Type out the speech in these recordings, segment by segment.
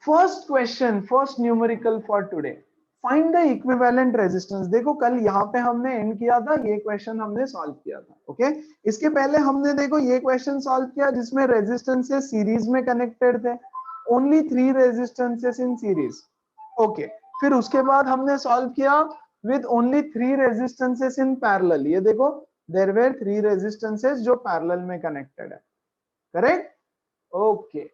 First question, first numerical for today, find the equivalent resistance. देखो कल यहाँ पे हमने एंड किया था, ये क्वेश्चन हमने सॉल्व किया था। ओके, इसके पहले हमने देखो ये क्वेश्चन सॉल्व किया जिसमें रेजिस्टेंसेस सीरीज में कनेक्टेड थे, only 3 resistances in series. Okay, फिर उसके बाद हमने सॉल्व किया with only 3 resistances in parallel. ये देखो देयर वर 3 रेजिस्टेंसेस जो पैरेलल में कनेक्टेड है, करेक्ट। ओके,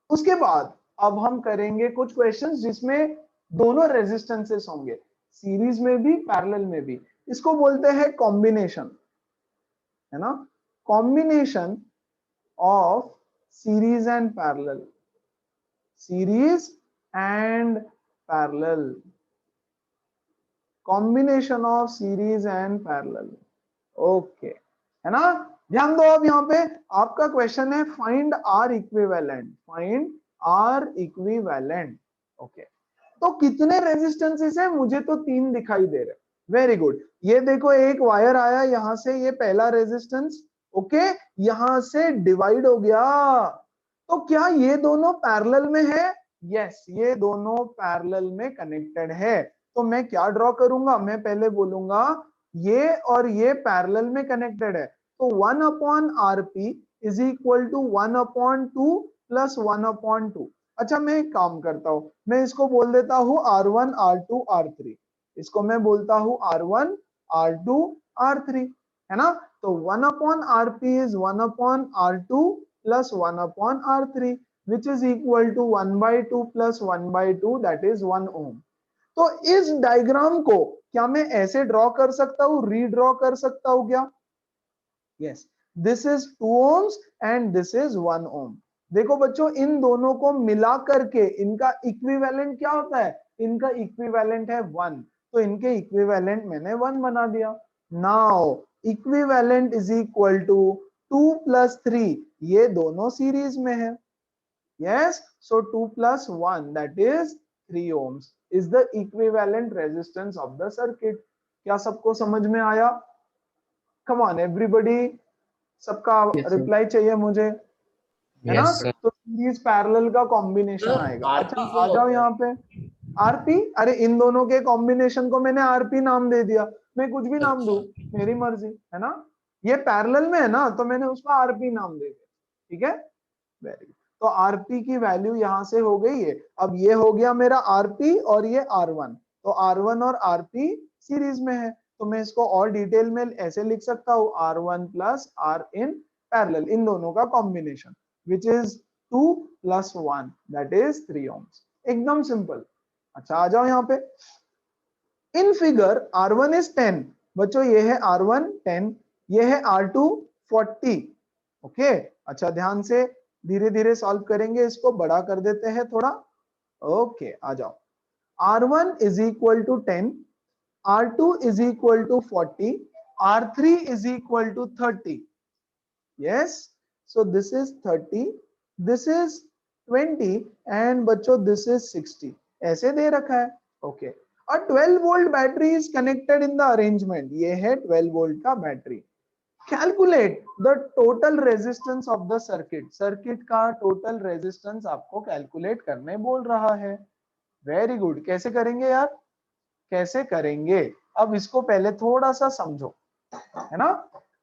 उसके बाद अब हम करेंगे कुछ क्वेश्चंस जिसमें दोनों रेजिस्टेंसेस होंगे, सीरीज में भी पैरेलल में भी। इसको बोलते हैं कॉम्बिनेशन, है ना, combination of series and parallel, series and parallel, combination of series and parallel. Okay, है ना। ध्यान दो, अब यहाँ पे आपका क्वेश्चन है find R equivalent, find R equivalent. Okay, तो कितने रेजिस्टेंसेस है, मुझे तो 3 दिखाई दे रहे। वेरी गुड, ये देखो एक वायर आया यहां से, ये पहला रेजिस्टेंस, ओके, यहां से डिवाइड हो गया। तो क्या ये दोनों पैरेलल में है? यस, ये दोनों पैरेलल में कनेक्टेड है। तो मैं क्या ड्रॉ करूंगा, मैं पहले बोलूंगा ये और ये पैरेलल में कनेक्टेड है, तो 1 upon RP is equal to 1 upon 2 plus 1 upon 2। अच्छा, मैं एक काम करता हूं, मैं इसको बोल देता हूं R1 R2 R3, इसको मैं बोलता हूं R1 R2 R3, है ना। तो 1 upon RP is 1 upon R2 plus 1 upon R3 which is equal to 1/2 plus 1/2, that is 1 ohm. तो इस डायग्राम को क्या मैं ऐसे ड्रॉ कर सकता हूं, रीड्रॉ कर सकता हूं क्या? Yes, this is 2 ohms and this is 1 ohm। देखो बच्चों, इन दोनों को मिला करके इनका इक्विवेलेंट क्या होता है, इनका इक्विवेलेंट है 1, तो इनके इक्विवेलेंट मैंने 1 बना दिया। Now equivalent is equal to 2 plus 3, ये दोनों सीरीज में है। Yes, so 2 plus 1 that is 3 ohms is the equivalent resistance of the circuit। क्या सबको समझ में आया? Come on everybody, सबका Yes, sir. रिप्लाई चाहिए मुझे, है ना। Yes, sir. तो सीरीज पैरेलल का कॉम्बिनेशन आएगा। अच्छा, आरपी क्या आ जाओ होता है? यहाँ पे। आरपी, अरे इन दोनों के कॉम्बिनेशन को मैंने आरपी नाम दे दिया, मैं कुछ भी नाम दूं, अच्छा, मेरी मर्जी, है ना। ये पैरेलल में है ना, तो मैंने उसको आरपी नाम दे दिया, ठीक है। वेरी गुड, तो आरपी की वैल्यू यहां से हो गई है। अब ये हो गया मेरा आरपी और ये R1, तो R1 और आरपी सीरीज में है, तो मैं इसको और डिटेल में ऐसे लिख सकता हूं R1 plus R in parallel, इन दोनों का combination which is 2 plus 1 that is 3 ohms। एकदम सिंपल। अच्छा, आ जाओ यहाँ पे। इन फिगर R1 इज 10, बच्चों ये है R1 10, ये है R2 40। ओके, अच्छा ध्यान से धीरे धीरे सॉल्व करेंगे, इसको बड़ा कर देते हैं थोड़ा। ओके, आ जाओ। R1 is equal to 10, R2 is equal to 40, R3 is equal to 30। Yes, so this is 30, this is 20 and बच्चों दिस इज 60, ऐसे दे रखा है। ओके, और 12 volt battery is connected in the arrangement, ये है 12 वोल्ट का battery. Calculate the total resistance of the circuit, circuit का टोटल रेजिस्टेंस आपको कैलकुलेट करने बोल रहा है। वेरी गुड, कैसे करेंगे यार, कैसे करेंगे? अब इसको पहले थोड़ा सा समझो, है ना।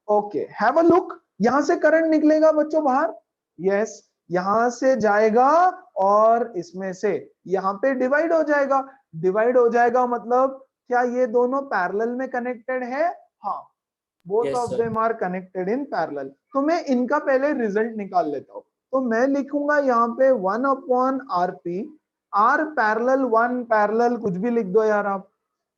ओके, हैव अ लुक, यहां से करंट निकलेगा बच्चों बाहर। यस, यहां से जाएगा और इसमें से यहां पे डिवाइड हो जाएगा। डिवाइड हो जाएगा मतलब क्या ये दोनों पैरेलल में कनेक्टेड है? हाँ, both yes of sir। Them are connected in parallel. तो मैं इनका पहले रिजल्ट निकाल लेता हूं, तो मैं लिखूंगा यहाँ पे 1 upon RP, R parallel 1 parallel कुछ भी लिख दो यार आप,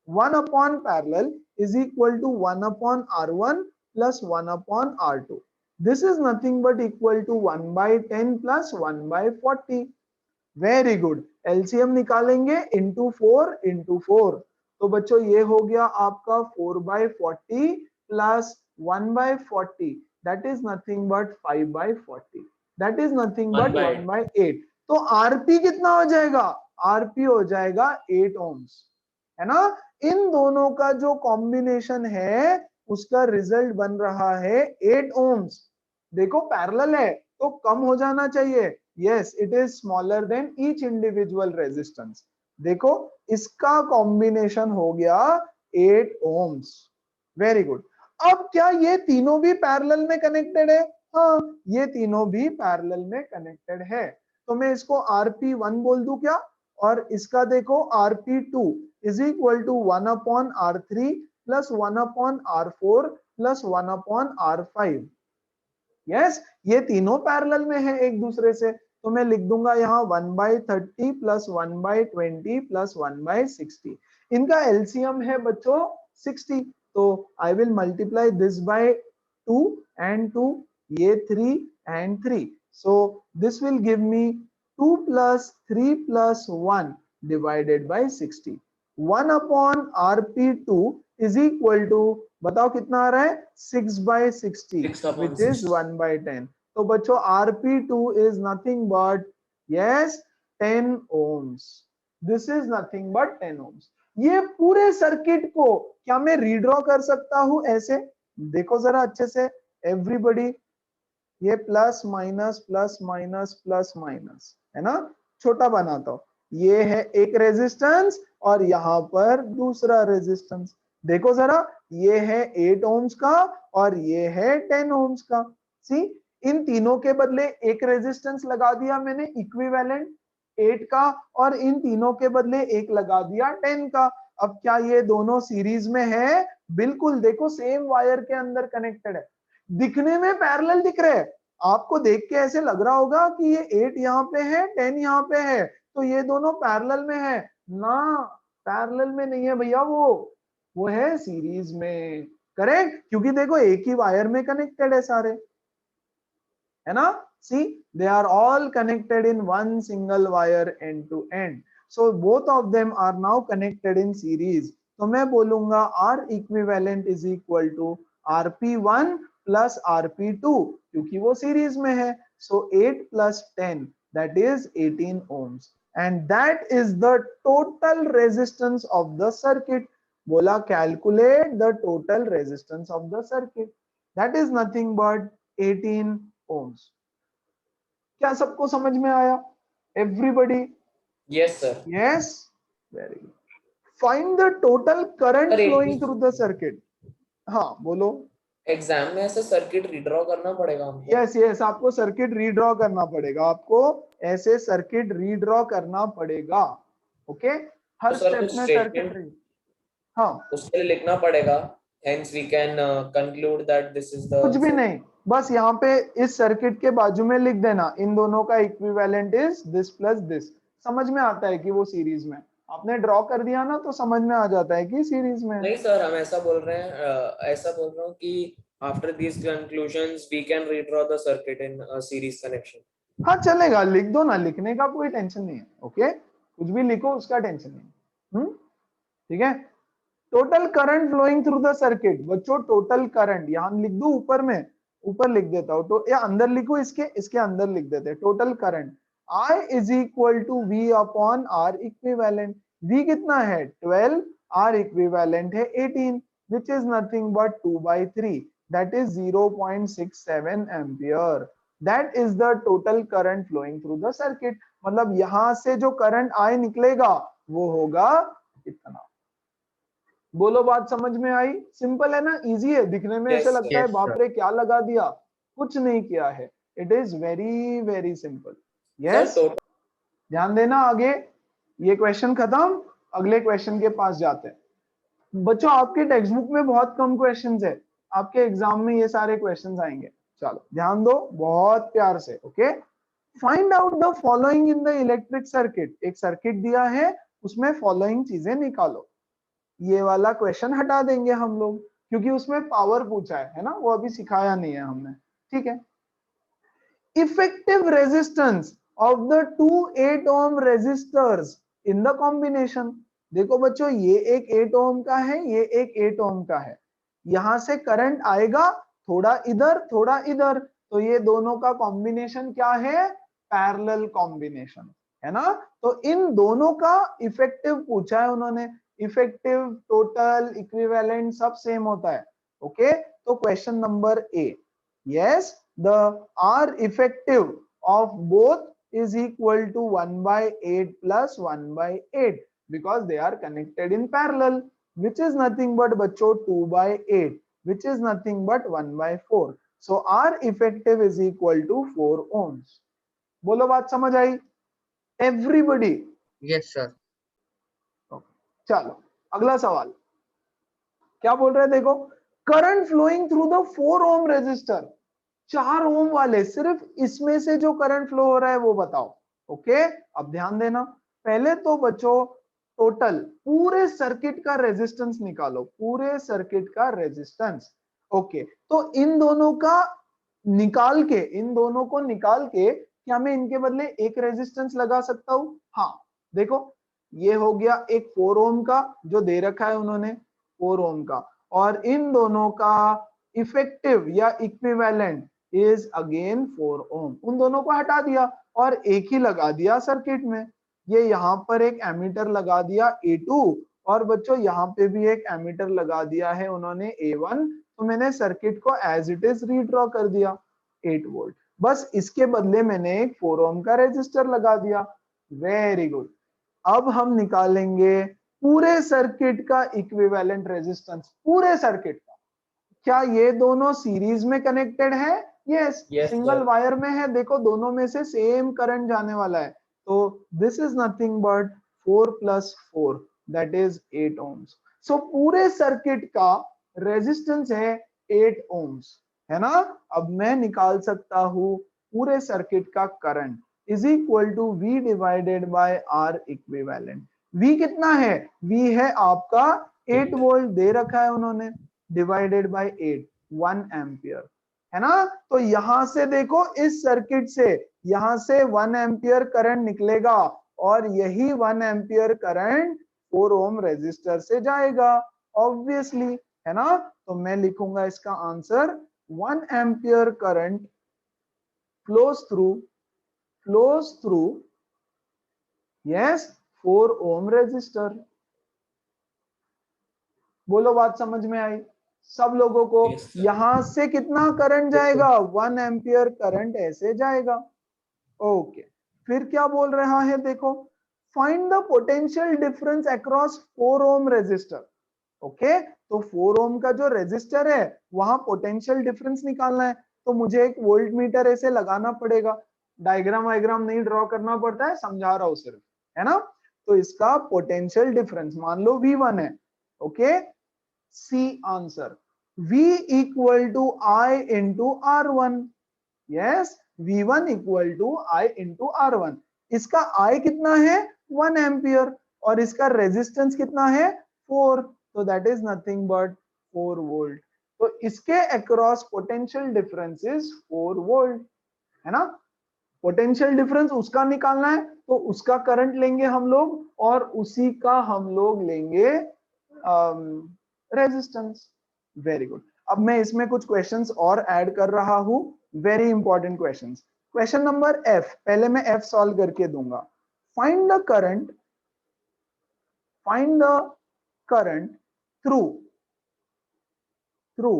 1 upon parallel is equal to 1 upon R1 plus 1 upon R2। This is nothing but equal to 1/10 plus 1/40। Very good, LCM निकालेंगे इंटू 4 इंटू 4, तो बच्चों ये हो गया आपका 4/40 plus 1/40, that is nothing but 5/40, that is nothing but 1/8। तो RP कितना हो जाएगा? आरपी हो जाएगा 8 ohms, है ना। इन दोनों का जो कॉम्बिनेशन है उसका रिजल्ट बन रहा है 8 ohms। देखो पैरेलल है तो कम हो जाना चाहिए, yes it is smaller than each individual resistance. देखो इसका कॉम्बिनेशन हो गया 8 ohms. Very good. अब क्या ये तीनों भी पैरेलल में कनेक्टेड है? हाँ, ये तीनों भी पैरेलल में कनेक्टेड है. तो मैं इसको RP1 बोल दूं क्या? और इसका देखो RP2 is equal to 1 upon R3 plus 1 upon R4 plus 1 upon R5. Yes, ये तीनों पैरेलल में है एक दूसरे से. तो मैं लिख दूंगा यहाँ 1/30 प्लस 1/20 प्लस 1/60. इनका एलसीएम है बच्चों 60. तो I will multiply this by 2 and 2, ये 3 and 3. So this will give me 2 plus 3 plus 1 divided by 60. 1 upon RP2 is equal to, बताओ कितना आ रहा है? 6/60 which is 1/10. तो बच्चों RP2 is nothing but, yes, 10 ohms. This is nothing but 10 ohms. ये पूरे circuit को क्या मैं रीड्रॉ कर सकता हूं ऐसे? देखो जरा अच्छे से एवरीबॉडी, ये plus minus plus minus plus minus है ना, छोटा बनाता हूं. ये है एक रेजिस्टेंस और यहां पर दूसरा रेजिस्टेंस. देखो जरा, ये है 8 ohms का और ये है 10 ohms का. सी, इन तीनों के बदले एक रेजिस्टेंस लगा दिया मैंने इक्विवेलेंट 8 का, और इन तीनों के बदले एक लगा दिया 10 का. अब क्या ये दोनों सीरीज में है? बिल्कुल. देखो सेम वायर के अंदर कनेक्टेड है, दिखने में पैरेलल दिख रहे हैं. आपको देख के ऐसे लग रहा होगा कि ये 8 यहाँ पे है 10 यहाँ पे है, तो ये दोनों पैरेलल में है ना. पैरेलल में नहीं है भैया, वो है सीरीज में. करेक्ट, क्योंकि देखो एक ही वायर में कनेक्टेड है सारे, है ना. See, they are all connected in one single wire end to end. So both of them are now connected in series. तो मैं बोलूंगा R equivalent is equal to RP1 plus RP2, क्योंकि वो सीरीज में है. So 8 plus 10 that is 18 ohms, and that is the total resistance of the circuit. बोला calculate the total resistance of the circuit. That is nothing but 18 ohms. क्या सबको समझ में आया? Everybody? Yes sir. Yes, very good. Find the total current Sir, flowing through the circuit. हाँ बोलो. Exam में ऐसे सर्किट रीड्रॉ करना पड़ेगा हमको? यस यस, आपको सर्किट रीड्रॉ करना पड़ेगा. आपको ऐसे सर्किट रीड्रॉ करना पड़ेगा. ओके, हर तो सर स्टेप कुछ में स्टेटमेंट सर्किट. हाँ, उसके लिए लिखना पड़ेगा, hence we can conclude that this is the कुछ भी नहीं, बस यहाँ पे इस सर्किट के बाजू में लिख देना इन दोनों का equivalent is this plus this. समझ में आता है कि वो सीरीज में. आपने ड्रॉ कर दिया ना तो समझ में आ जाता है कि सीरीज में. नहीं सर, हम ऐसा बोल रहे हैं, ऐसा बोल रहा हूँ कि after these conclusions we can redraw the circuit in a series connection. हाँ चलेगा, लिख दो ना, लिखने का कोई टेंशन नहीं है. ओके, कुछ भी लिखो, उसका टेंशन नहीं. ठीक है. Total current flowing through the circuit. बच्चों टोटल करंट यहां लिख दो, ऊपर में, ऊपर लिख देता हूं तो, या अंदर लिखो, इसके अंदर लिख देते हैं. Total current I is equal to V upon R equivalent. V कितना है? 12. R इक्विवेलेंट है 18, which is nothing but 2/3, that is 0.67 ampere. That is the total current flowing through the circuit. मतलब यहां से जो करंट I निकलेगा वो होगा इतना. बोलो, बात समझ में आई? सिंपल है ना, इजी है. दिखने में ऐसे लगता है बाप रे क्या लगा दिया, कुछ नहीं किया है. It is very very simple. Yes, ध्यान देना. आगे ये क्वेश्चन खत्म, अगले क्वेश्चन के पास जाते हैं. बच्चों आपके टेक्स्ट बुक में बहुत कम क्वेश्चंस है, आपके एग्जाम में ये सारे क्वेश्चंस आएंगे. चलो ध्यान दो बहुत प्यार से. Okay, find out the following in the electric circuit. एक सर्किट दिया है, उसमें फॉलोइंग चीजें निकालो. ये वाला क्वेश्चन हटा देंगे हम लोग, क्योंकि उसमें पावर पूछा है ना, वो अभी सिखाया नहीं है हमने. ठीक है. Effective resistance of the 2 8 ohm resistors in the combination. देखो बच्चों, ये एक 8 ohm का है, ये एक 8 ohm का है. यहां से करंट आएगा, थोड़ा इधर थोड़ा इधर, तो ये दोनों का कॉम्बिनेशन क्या है? पैरेलल कॉम्बिनेशन है ना. तो इन दोनों का इफेक्टिव पूछा है उन्होंने. इफेक्टिव, टोटल, इक्विवेलेंट सब सेम होता है. ओके, तो question number A, yes, the R effective of both is equal to 1/8 plus 1/8 because they are connected in parallel, which is nothing but बच्चों 2/8, which is nothing but 1/4. So R effective is equal to 4 ohms. बोलो बात समझ आई everybody? Yes, sir. चलो अगला सवाल क्या बोल रहे हैं देखो, current flowing through the 4 ohm resistor, 4 ohm वाले सिर्फ इसमें से जो करंट फ्लो हो रहा है वो बताओ। ओके अब ध्यान देना, पहले तो बच्चों टोटल पूरे सर्किट का रेजिस्टेंस निकालो, पूरे सर्किट का रेजिस्टेंस। ओके तो इन दोनों का निकाल के, इन दोनों को निकाल के क्या मैं इनके बदले एक रेजिस्टेंस लगा सकता हूं? हाँ देखो ये हो गया एक 4 ओम का जो दे रखा है उन्होंने 4 ओम का, और इन दोनों का इफेक्टिव या इक्विवेलेंट इज अगेन 4 ओम। उन दोनों को हटा दिया और एक ही लगा दिया सर्किट में। ये यहाँ पर एक एमीटर लगा दिया A2 और बच्चों यहाँ पे भी एक एमीटर लगा दिया है उन्होंने A1। तो मैंने सर्किट को एज इट इज रीड्रॉ कर दिया 8 वोल्ट, बस इसके बदले मैंने एक 4 ओम का रेजिस्टर लगा दिया। Very good. अब हम निकालेंगे पूरे सर्किट का इक्विवेलेंट रेजिस्टेंस, पूरे सर्किट का। क्या ये दोनों सीरीज में कनेक्टेड है? यस, सिंगल वायर में है। देखो दोनों में से सेम करंट जाने वाला है, तो this is nothing but 4 + 4 that is 8 ohms। सो पूरे सर्किट का रेजिस्टेंस है 8 ohms, है ना। अब मैं निकाल सकता हूं पूरे सर्किट का current is equal to V divided by R equivalent. V कितना है? V है आपका 8 वोल्ट दे रखा है उन्होंने, डिवाइडेड बाय 8 1 एम्पियर, है ना। तो यहां से देखो इस सर्किट से यहां से 1 एम्पियर करंट निकलेगा और यही 1 एम्पियर करंट 4 ओम रेजिस्टर से जाएगा ऑब्वियसली, है ना। तो मैं लिखूंगा इसका answer 1 ampere current flows through yes 4 ohm resistor। बोलो बात समझ में आई सब लोगों को? यहां से कितना करंट जाएगा? 1 एम्पियर करंट ऐसे जाएगा। ओके फिर क्या बोल रहा है देखो, find the potential difference across 4 ohm resistor. Okay तो 4 ओम का जो रेजिस्टर है वहां पोटेंशियल डिफरेंस निकालना है, तो मुझे एक वोल्ट मीटर ऐसे लगाना पड़ेगा। डायग्राम वायग्राम नहीं ड्रॉ करना पड़ता है, समझा रहा हूं सिर्फ, है ना। तो इसका पोटेंशियल डिफरेंस मान लो V1 है। Okay see answer, V equal to I into R1। Yes V1 equal to I into R1। इसका I कितना है? 1 एम्पियर और इसका रेजिस्टेंस कितना है? 4, तो that is nothing but 4 volt. तो इसके across potential difference is 4 volt, है ना। पोटेंशियल डिफरेंस उसका निकालना है तो उसका करंट लेंगे हम लोग और उसी का हम लोग लेंगे रेजिस्टेंस। Very good. अब मैं इसमें कुछ क्वेश्चंस और ऐड कर रहा हूं, very important questions. Question number F, पहले मैं F सॉल्व करके दूंगा। Find the current through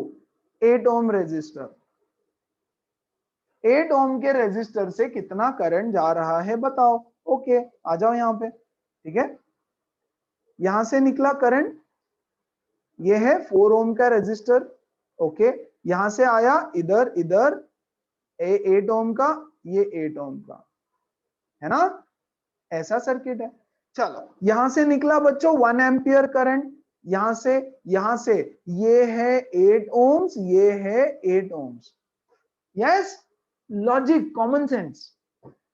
8 ohm resistor. 8 ohm के रेजिस्टर से कितना करंट जा रहा है बताओ। ओके आ जाओ यहाँ पे, ठीक है। यहां से निकला करंट, ये है 4 ओम का रेजिस्टर। ओके यहां से आया इधर 8 ओम का, ये 8 ओम का, है ना। ऐसा सर्किट है। चलो यहां से निकला बच्चों 1 एम्पियर करंट, यहां से ये है 8 ओम्स, ये है 8 ohms. Yes logic, common sense,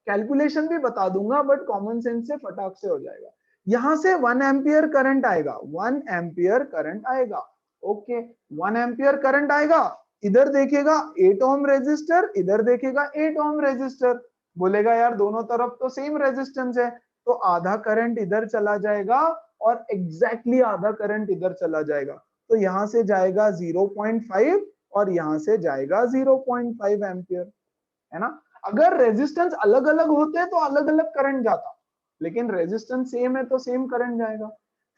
calculation भी बता दूंगा बट कॉमन सेंस से फटाक से हो जाएगा। यहां से 1 एम्पियर करंट आएगा, 1 एम्पियर करंट आएगा। ओके 1 एम्पियर करंट आएगा, इधर देखेगा 8 ओम रेजिस्टर, इधर देखेगा 8 ओम रेजिस्टर। बोलेगा यार दोनों तरफ तो सेम रेजिस्टेंस है, तो आधा करंट इधर चला जाएगा और एग्जैक्टली आधा करंट इधर चला जाएगा। तो यहां से जाएगा 0.5 और यहां से जाएगा 0.5 एम्पियर, है ना। अगर रेजिस्टेंस अलग अलग होते तो अलग अलग करंट जाता, लेकिन रेजिस्टेंस सेम है तो सेम करंट जाएगा।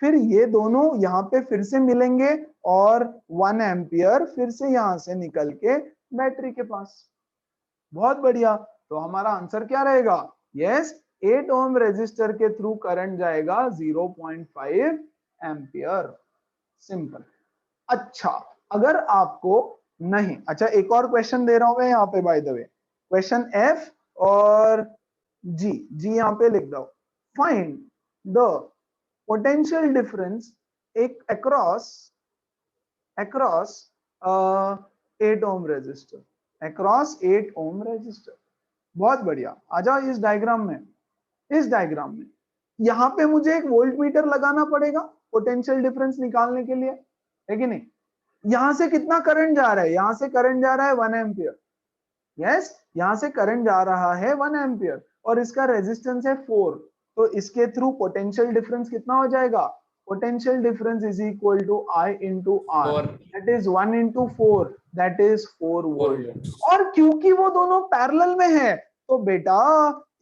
फिर ये दोनों यहाँ पे फिर से मिलेंगे और 1 एम्पियर फिर से यहां से निकल के बैटरी के पास। बहुत बढ़िया। तो हमारा आंसर क्या रहेगा? यस 8 ओम रेजिस्टर के थ्रू करंट जाएगा 0.5 एम्पियर, सिंपल। अच्छा अगर आपको नहीं, अच्छा एक और क्वेश्चन दे रहा हूं मैं यहाँ पे by the way, question F और जी, जी यहाँ पे लिख दो। फाइंड द पोटेंशियल डिफरेंस एक across 8 ohm resistor, across 8 ohm resistor. बहुत बढ़िया, आ जाओ इस डायग्राम में। इस डायग्राम में यहाँ पे मुझे एक वोल्ट मीटर लगाना पड़ेगा पोटेंशियल डिफरेंस निकालने के लिए, है कि नहीं? यहां से कितना करंट जा रहा है? यहां से करंट जा रहा है 1 एम्पियर। यस, यहां से करंट जा रहा है 1 एम्पियर और इसका रेजिस्टेंस है 4। तो इसके थ्रू पोटेंशियल डिफरेंस कितना हो जाएगा? Potential difference is equal to I into R, और that is 1 into 4, that is 4 volt. volts. और क्योंकि वो दोनों पैरेलल में है तो बेटा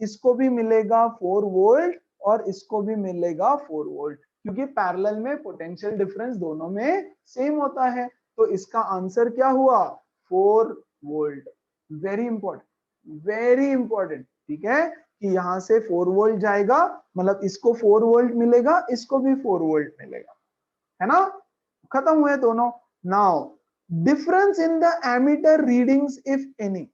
इसको भी मिलेगा 4 वोल्ट और इसको भी मिलेगा 4 वोल्ट, क्योंकि पैरेलल में पोटेंशियल डिफरेंस दोनों में सेम होता है। तो इसका आंसर क्या हुआ? 4 volt. Very important, very important, ठीक है, कि यहां से 4 वोल्ट जाएगा, मतलब इसको 4 वोल्ट मिलेगा, इसको भी 4 वोल्ट मिलेगा, है ना? खत्म हुए दोनों। Now difference in the ammeter readings if any,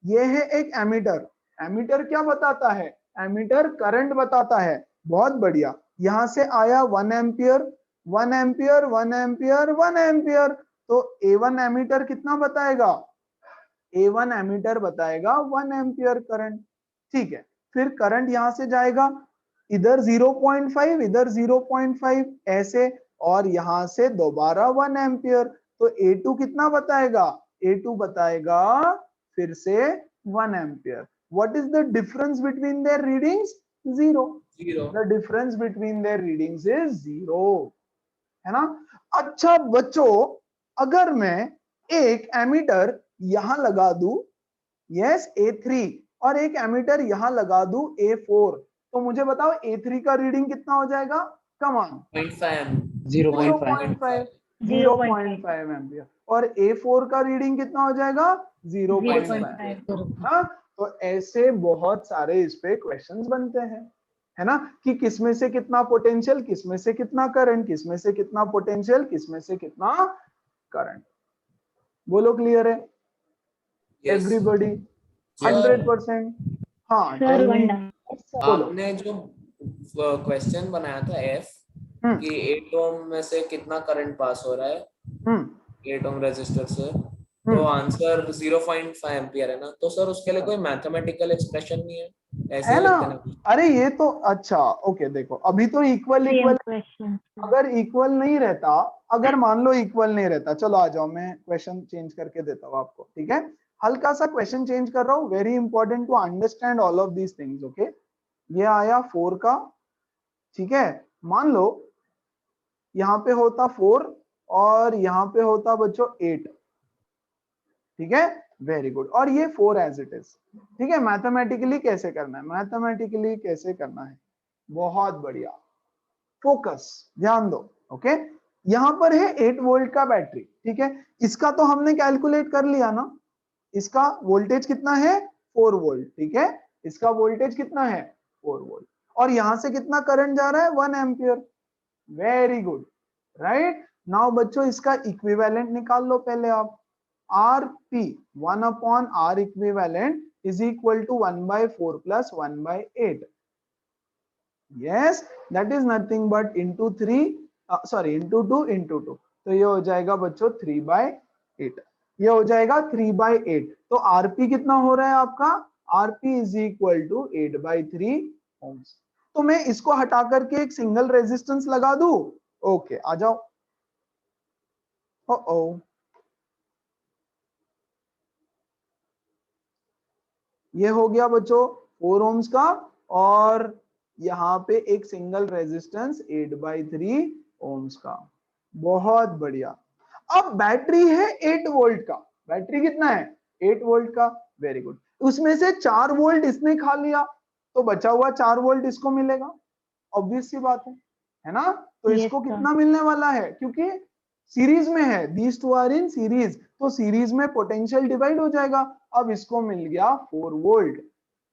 ये है एक एमीटर। एमीटर क्या बताता है? एमीटर करंट बताता है। बहुत बढ़िया, यहां से आया 1 एम्पियर 1 एम्पियर 1 एम्पियर 1 एम्पियर, तो A1 एमीटर कितना बताएगा? A1 एमीटर बताएगा 1 एम्पियर करंट। ठीक है, फिर करंट यहां से जाएगा इधर 0.5, इधर 0.5 ऐसे, और यहां से दोबारा 1 एम्पियर। तो A2 कितना बताएगा? A2 बताएगा फिर से 1 ampere. What is the difference between their readings? 0। Zero. The difference between their readings is 0, है ना? अच्छा बच्चों, अगर मैं एक एमीटर यहां लगा दूं, यस A3, और एक एमीटर यहां लगा दूं A4, तो मुझे बताओ A3 का रीडिंग कितना हो जाएगा? Come on. 0.5. 0.5 0.5 एम्पियर। और A4 का रीडिंग कितना हो जाएगा? 0.5। 0.5 हाँ, तो ऐसे बहुत सारे इस पे क्वेश्चंस बनते हैं, है ना, कि किसमें से कितना पोटेंशियल, किसमें से कितना करंट, किसमें से कितना पोटेंशियल, किसमें से कितना करंट। बोलो क्लियर है Yes. एवरीबॉडी? Sir, 100%। हाँ सर tell me। वंडा बोलो। आपने जो क्वेश्चन बनाया था F हम्म कि 8 ओम में से कितना करंट पास हो रहा है हम्म 8 ओम रेजिस्टर से, तो हम्म आंसर 0.5 एम्पियर है ना? तो सर उसके लिए कोई मैथमेटिकल एक्सप्रेशन नहीं है, ऐसे है ही ना? लिख देना? अरे ये तो अच्छा, ओके देखो, अभी तो इक्वल इक्वल, क्वेश्चन अगर इक्वल नहीं रहता, अगर मान लो इक्वल नहीं रहता, चलो आ जाओ, मैं क्वेश्चन चेंज करके देता हूँ आपको, ठीक है? हल्का सा क्वेश्चन चेंज कर रहा हूँ, very important to understand all of these things, okay? ये आया 4 का, ठीक है? मान लो यहाँ पे होता 4 और यहाँ पे होता बच्चों 8, ठीक है? Very good. और ये 4 एज इट इज, ठीक है? मैथमेटिकली कैसे करना है, मैथमेटिकली कैसे करना है, बहुत बढ़िया, फोकस, ध्यान दो, ओके? यहां पर है 8 वोल्ट का बैटरी, ठीक है? इसका तो हमने कैलकुलेट कर लिया ना, इसका वोल्टेज कितना है? 4 वोल्ट, ठीक है? इसका वोल्टेज कितना है? 4 वोल्ट। और यहां से कितना करंट जा रहा है? 1 ampere. Very good, right? Now बच्चों इसका इक्विवेलेंट निकाल लो पहले आप। R P 1 upon R equivalent is equal to 1/4 plus 1/8। yes, that is nothing but into 3 sorry into 2 into 2, तो ये हो जाएगा बच्चों 3/8, ये हो जाएगा 3/8। तो आरपी कितना हो रहा है आपका? RP is equal to 8/3 ohms. तो मैं इसको हटा करके एक सिंगल रेजिस्टेंस लगा दूं, ओके आ जाओ। ओ ये हो गया बच्चों 4 ओम्स का, और यहाँ पे एक सिंगल रेजिस्टेंस 8/3 ओम्स का। बहुत बढ़िया। अब बैटरी है 8 वोल्ट का, बैटरी कितना है? 8 वोल्ट का, वेरी गुड। उसमें से 4 वोल्ट इसने खा लिया, तो बचा हुआ 4 वोल्ट इसको मिलेगा, ऑब्वियस सी बात है ना? तो Yes, इसको sir. कितना मिलने वाला है? क्योंकि सीरीज में है, these two are in series, तो सीरीज में पोटेंशियल डिवाइड हो जाएगा। अब इसको मिल गया 4 वोल्ट,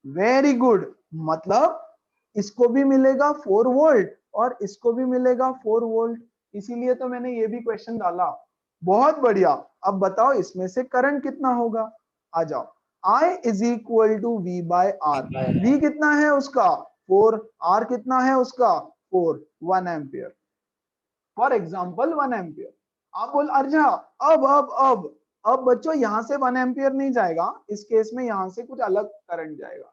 वेरी गुड, मतलब इसको भी मिलेगा 4 वोल्ट और इसको भी मिलेगा 4 वोल्ट, इसीलिए तो मैंने ये भी क्वेश्चन डाला। बहुत बढ़िया। अब बताओ इसमें से करंट कितना होगा, आ जाओ। I is equal to V by R. V कितना है उसका 4, आर कितना है उसका 4, 1 एम्पियर। For example 1 ampere. आप बोल अर्जा अब बच्चों यहां से 1 एम्पियर नहीं जाएगा, इस केस में यहां से कुछ अलग करंट जाएगा।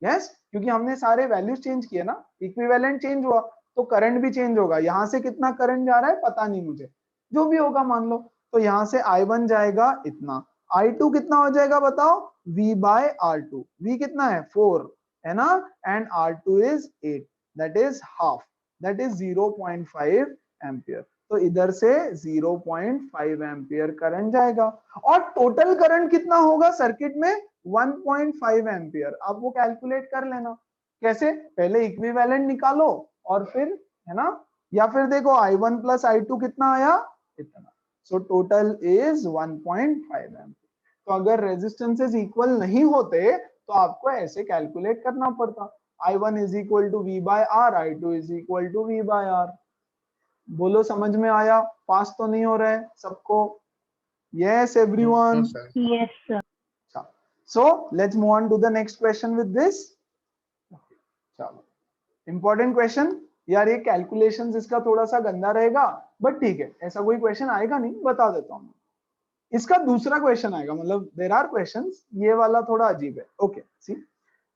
यस, क्योंकि हमने सारे वैल्यूज चेंज किए ना, इक्विवेलेंट चेंज हुआ तो करंट भी चेंज होगा। यहां से कितना करंट जा रहा है पता नहीं मुझे, जो भी होगा मान लो। तो यहां से I1 जाएगा इतना, I2 कितना हो जाएगा बताओ, V बाय R2। V कितना है 4 है ना, and R2 is 8, that is half, that is 0.5 ampere. तो इधर से 0.5 एम्पियर करंट जाएगा। और टोटल करंट कितना होगा सर्किट में 1.5 एम्पियर। आप वो कैलकुलेट कर लेना। कैसे, पहले इक्विवेलेंट निकालो और फिर, है ना, या फिर देखो I1 प्लस I2 कितना आया इतना। So total is 1.5 ampere. तो अगर रेजिस्टेंसेस इक्वल नहीं होते तो आपको ऐसे कैलकुलेट करना पड़ता, I1 is equal to V by R, I2 is equal to V by R। बोलो समझ में आया, पास तो नहीं हो रहा है सबको? Yes everyone. Yes, sir. So let's move on to the next question with this. चलो, इंपॉर्टेंट क्वेश्चन यार। ये कैलकुलेशंस इसका थोड़ा सा गंदा रहेगा, बट ठीक है, ऐसा कोई क्वेश्चन आएगा नहीं, बता देता हूँ। इसका दूसरा क्वेश्चन आएगा, मतलब देयर आर क्वेश्चंस, ये वाला थोड़ा अजीब है। ओके, सी,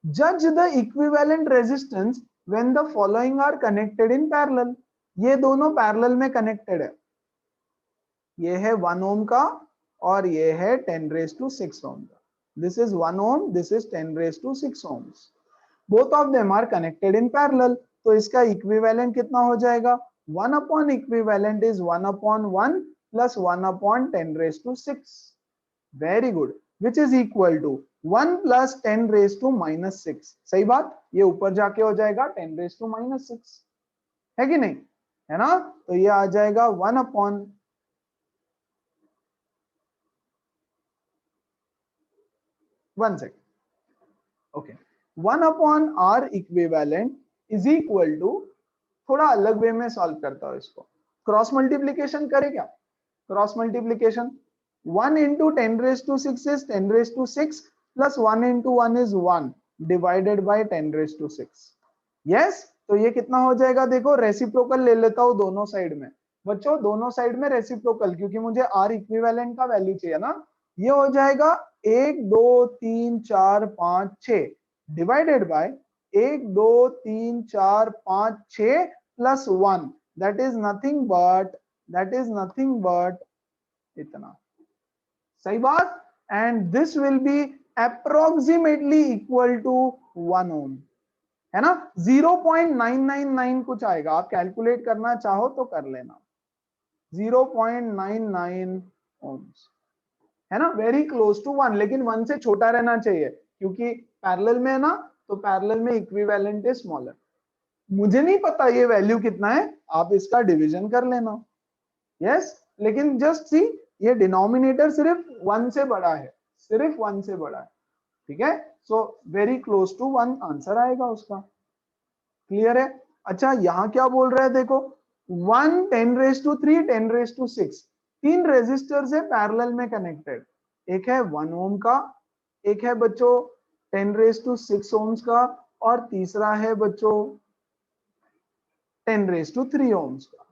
जज the equivalent resistance when the following are connected in parallel. ये दोनों पैरेलल में कनेक्टेड है। ये है 1 ओम का और ये है 10⁻⁶ ओम का। This is 1 ohm, this is 10⁻⁶ ohms. Both of them are connected in parallel. तो इसका इक्विवेलेंट कितना हो जाएगा, 1 upon equivalent is 1 upon 1 plus 1 upon 10⁻⁶. Very good. Which is equal to 1 plus 10⁻⁻⁶. सही बात, ये ऊपर जाके हो जाएगा 10⁻⁻⁶, है कि नहीं, है ना। तो ये आ जाएगा 1 upon, one second, okay, 1 upon R equivalent is equal to, थोड़ा अलग वे में सॉल्व करता हूं इसको, क्रॉस मल्टीप्लीकेशन करे क्या, cross multiplication 1 into 10⁻⁶ is 10⁻⁶ plus 1 into 1 is 1 divided by 10⁻⁶. yes, तो ये कितना हो जाएगा, देखो रेसिप्रोकल ले लेता हूं दोनों साइड में। बच्चों दोनों साइड में रेसिप्रोकल, क्योंकि मुझे R इक्विवेलेंट का वैल्यू चाहिए ना। ये हो जाएगा 1 2 3 4 5 6 divided by 1 2 3 4 5 6 plus 1, that is nothing but इतना। सही बात, and this will be approximately equal to 1 ohm, है ना। 0.999 कुछ आएगा, आप कैलकुलेट करना चाहो तो कर लेना, 0.99 ओम्स, है ना, वेरी क्लोज टू 1, लेकिन 1 से छोटा रहना चाहिए, क्योंकि पैरेलल में है ना, तो पैरेलल में इक्विवेलेंट इज स्मॉलर। मुझे नहीं पता ये वैल्यू कितना है, आप इसका डिवीजन कर लेना। यस, लेकिन जस्ट सी, ये डिनोमिनेटर सिर्फ 1 से बड़ा है, सिर्फ 1 से बड़ा है, ठीक है। So very close to 1 answer आएगा उसका। क्लियर है। अच्छा, यहां क्या बोल रहा है देखो, 1 10⁻³ 10⁻⁶, 3 रेजिस्टर्स है पैरेलल में कनेक्टेड। एक है 1 ओम का, एक है बच्चों 10⁻⁶ ओम्स का, और तीसरा है बच्चों 10⁻³ ओम्स का।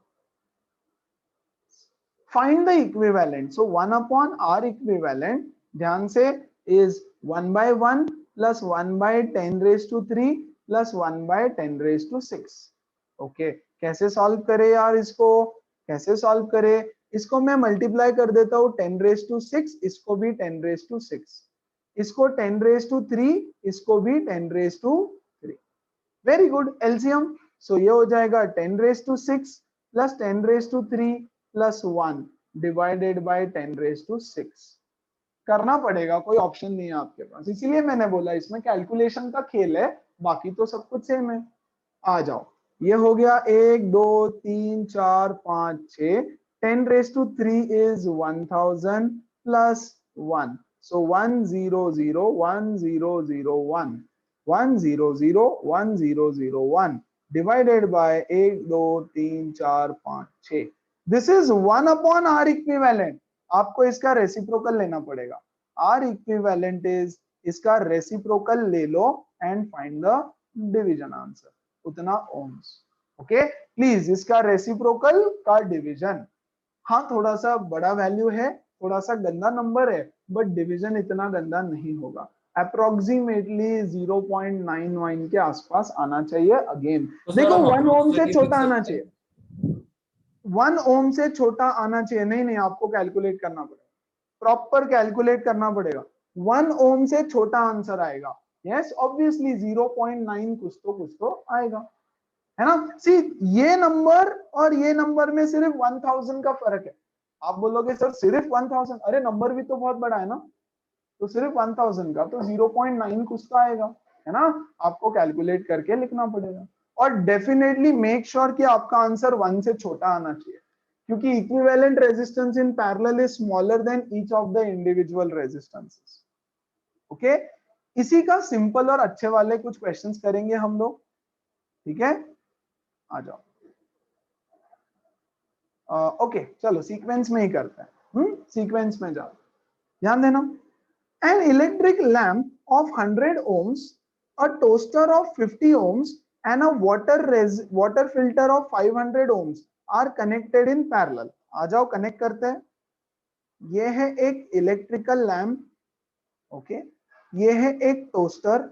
Find the equivalent. So 1 upon R equivalent, ध्यान से, is 1 by 1 plus 1 by 10⁻³ plus 1 by 10⁻⁶। Okay, कैसे सॉल्व करे यार इसको, कैसे सॉल्व करे इसको, मैं मल्टीप्लाई कर देता हूं 10⁻⁶, इसको भी 10⁻⁶, इसको 10⁻³ इसको भी 10⁻³ वेरी गुड, एलसीएम। सो ये हो जाएगा 10⁻⁶ प्लस 10⁻³ प्लस 1 डिवाइडेड बाय 10⁻⁶। करना पड़ेगा, कोई ऑप्शन नहीं है आपके पास, इसीलिए मैंने बोला इसमें कैलकुलेशन का खेल है, बाकी तो सब कुछ सेम है। आ जाओ, ये हो गया 1 2 3 4 5 6, 10⁻³ is 1000 plus 1, so 1 0 0 1 0 0 1, 1001001 divided by 1 2 3 4 5 6। This is 1 upon R equivalent. आपको इसका रेसिप्रोकल लेना पड़ेगा। आर इक्विवेलेंट इज, इसका रेसिप्रोकल ले लो and find the division answer, उतना ओम्स। ओके प्लीज इसका रेसिप्रोकल का डिवीजन। हाँ थोड़ा सा बड़ा वैल्यू है, थोड़ा सा गंदा नंबर है, बट डिवीजन इतना गंदा नहीं होगा। अप्रोक्सीमेटली 0.91 के आसपास आना चाहिए। अगेन देखो 1 ओम से छोटा आना चाहिए, 1 ओम से छोटा आना चाहिए। नहीं आपको कैलकुलेट करना पड़ेगा, प्रॉपर कैलकुलेट करना पड़ेगा। 1 ओम से छोटा आंसर आएगा। यस ऑब्वियसली 0.9 कुछ तो आएगा, है ना। सी ये नंबर और ये नंबर में सिर्फ 1000 का फर्क है। आप बोलोगे सर सिर्फ 1000, अरे नंबर भी तो बहुत बड़ा है ना, तो सिर्फ 1000 का तो 0.9 कुछ तो आएगा, है ना। आपको कैलकुलेट करके लिखना पड़ेगा और डेफिनेटली मेक श्योर कि आपका आंसर 1 से छोटा आना चाहिए, क्योंकि equivalent resistance in parallel is smaller than each of the individual resistances. Okay इसी का सिंपल और अच्छे वाले कुछ क्वेश्चंस करेंगे हम लोग, ठीक है। आ जाओ। ओके चलो सीक्वेंस में ही करते हैं। सीक्वेंस में जाओ, ध्यान देना। An electric lamp of 100 ohms, a toaster of 50 ohms and a water filter of 500 ohms are connected in parallel। आ जाओ कनेक्ट करते हैं। ये है एक इलेक्ट्रिकल लैम्प, ओके ये है एक टोस्टर,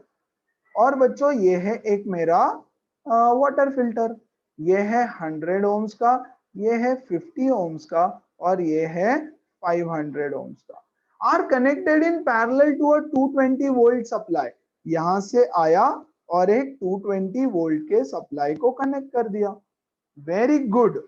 और बच्चों ये है एक मेरा वाटर फिल्टर। ये है 100 ohms का, ये है 50 ohms का, और ये है 500 ohms का। Are connected in parallel to a 220 volt supply. यहां से आया और एक 220 वोल्ट के सप्लाई को कनेक्ट कर दिया। Very good.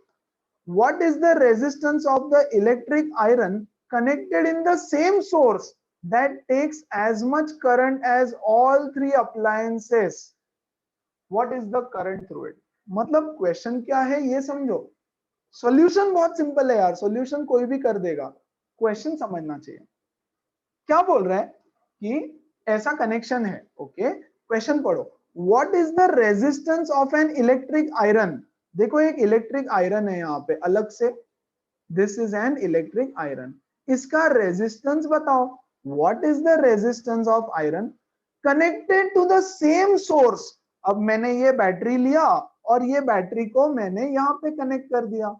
What is the resistance of the electric iron connected in the same source that takes as much current as all three appliances? What is the current through it? मतलब question क्या है ये समझो। Solution बहुत simple है यार, solution कोई भी कर देगा, क्वेश्चन समझना चाहिए। क्या बोल रहा है कि ऐसा कनेक्शन है, ओके क्वेश्चन पढ़ो। What is the resistance of an electric iron? देखो एक इलेक्ट्रिक आयरन है यहाँ पे अलग से, this is an electric iron. इसका रेजिस्टेंस बताओ। What is the resistance of iron connected to the same source. अब मैंने ये बैटरी लिया और ये बैटरी को मैंने यहाँ पे कनेक्ट कर दिया।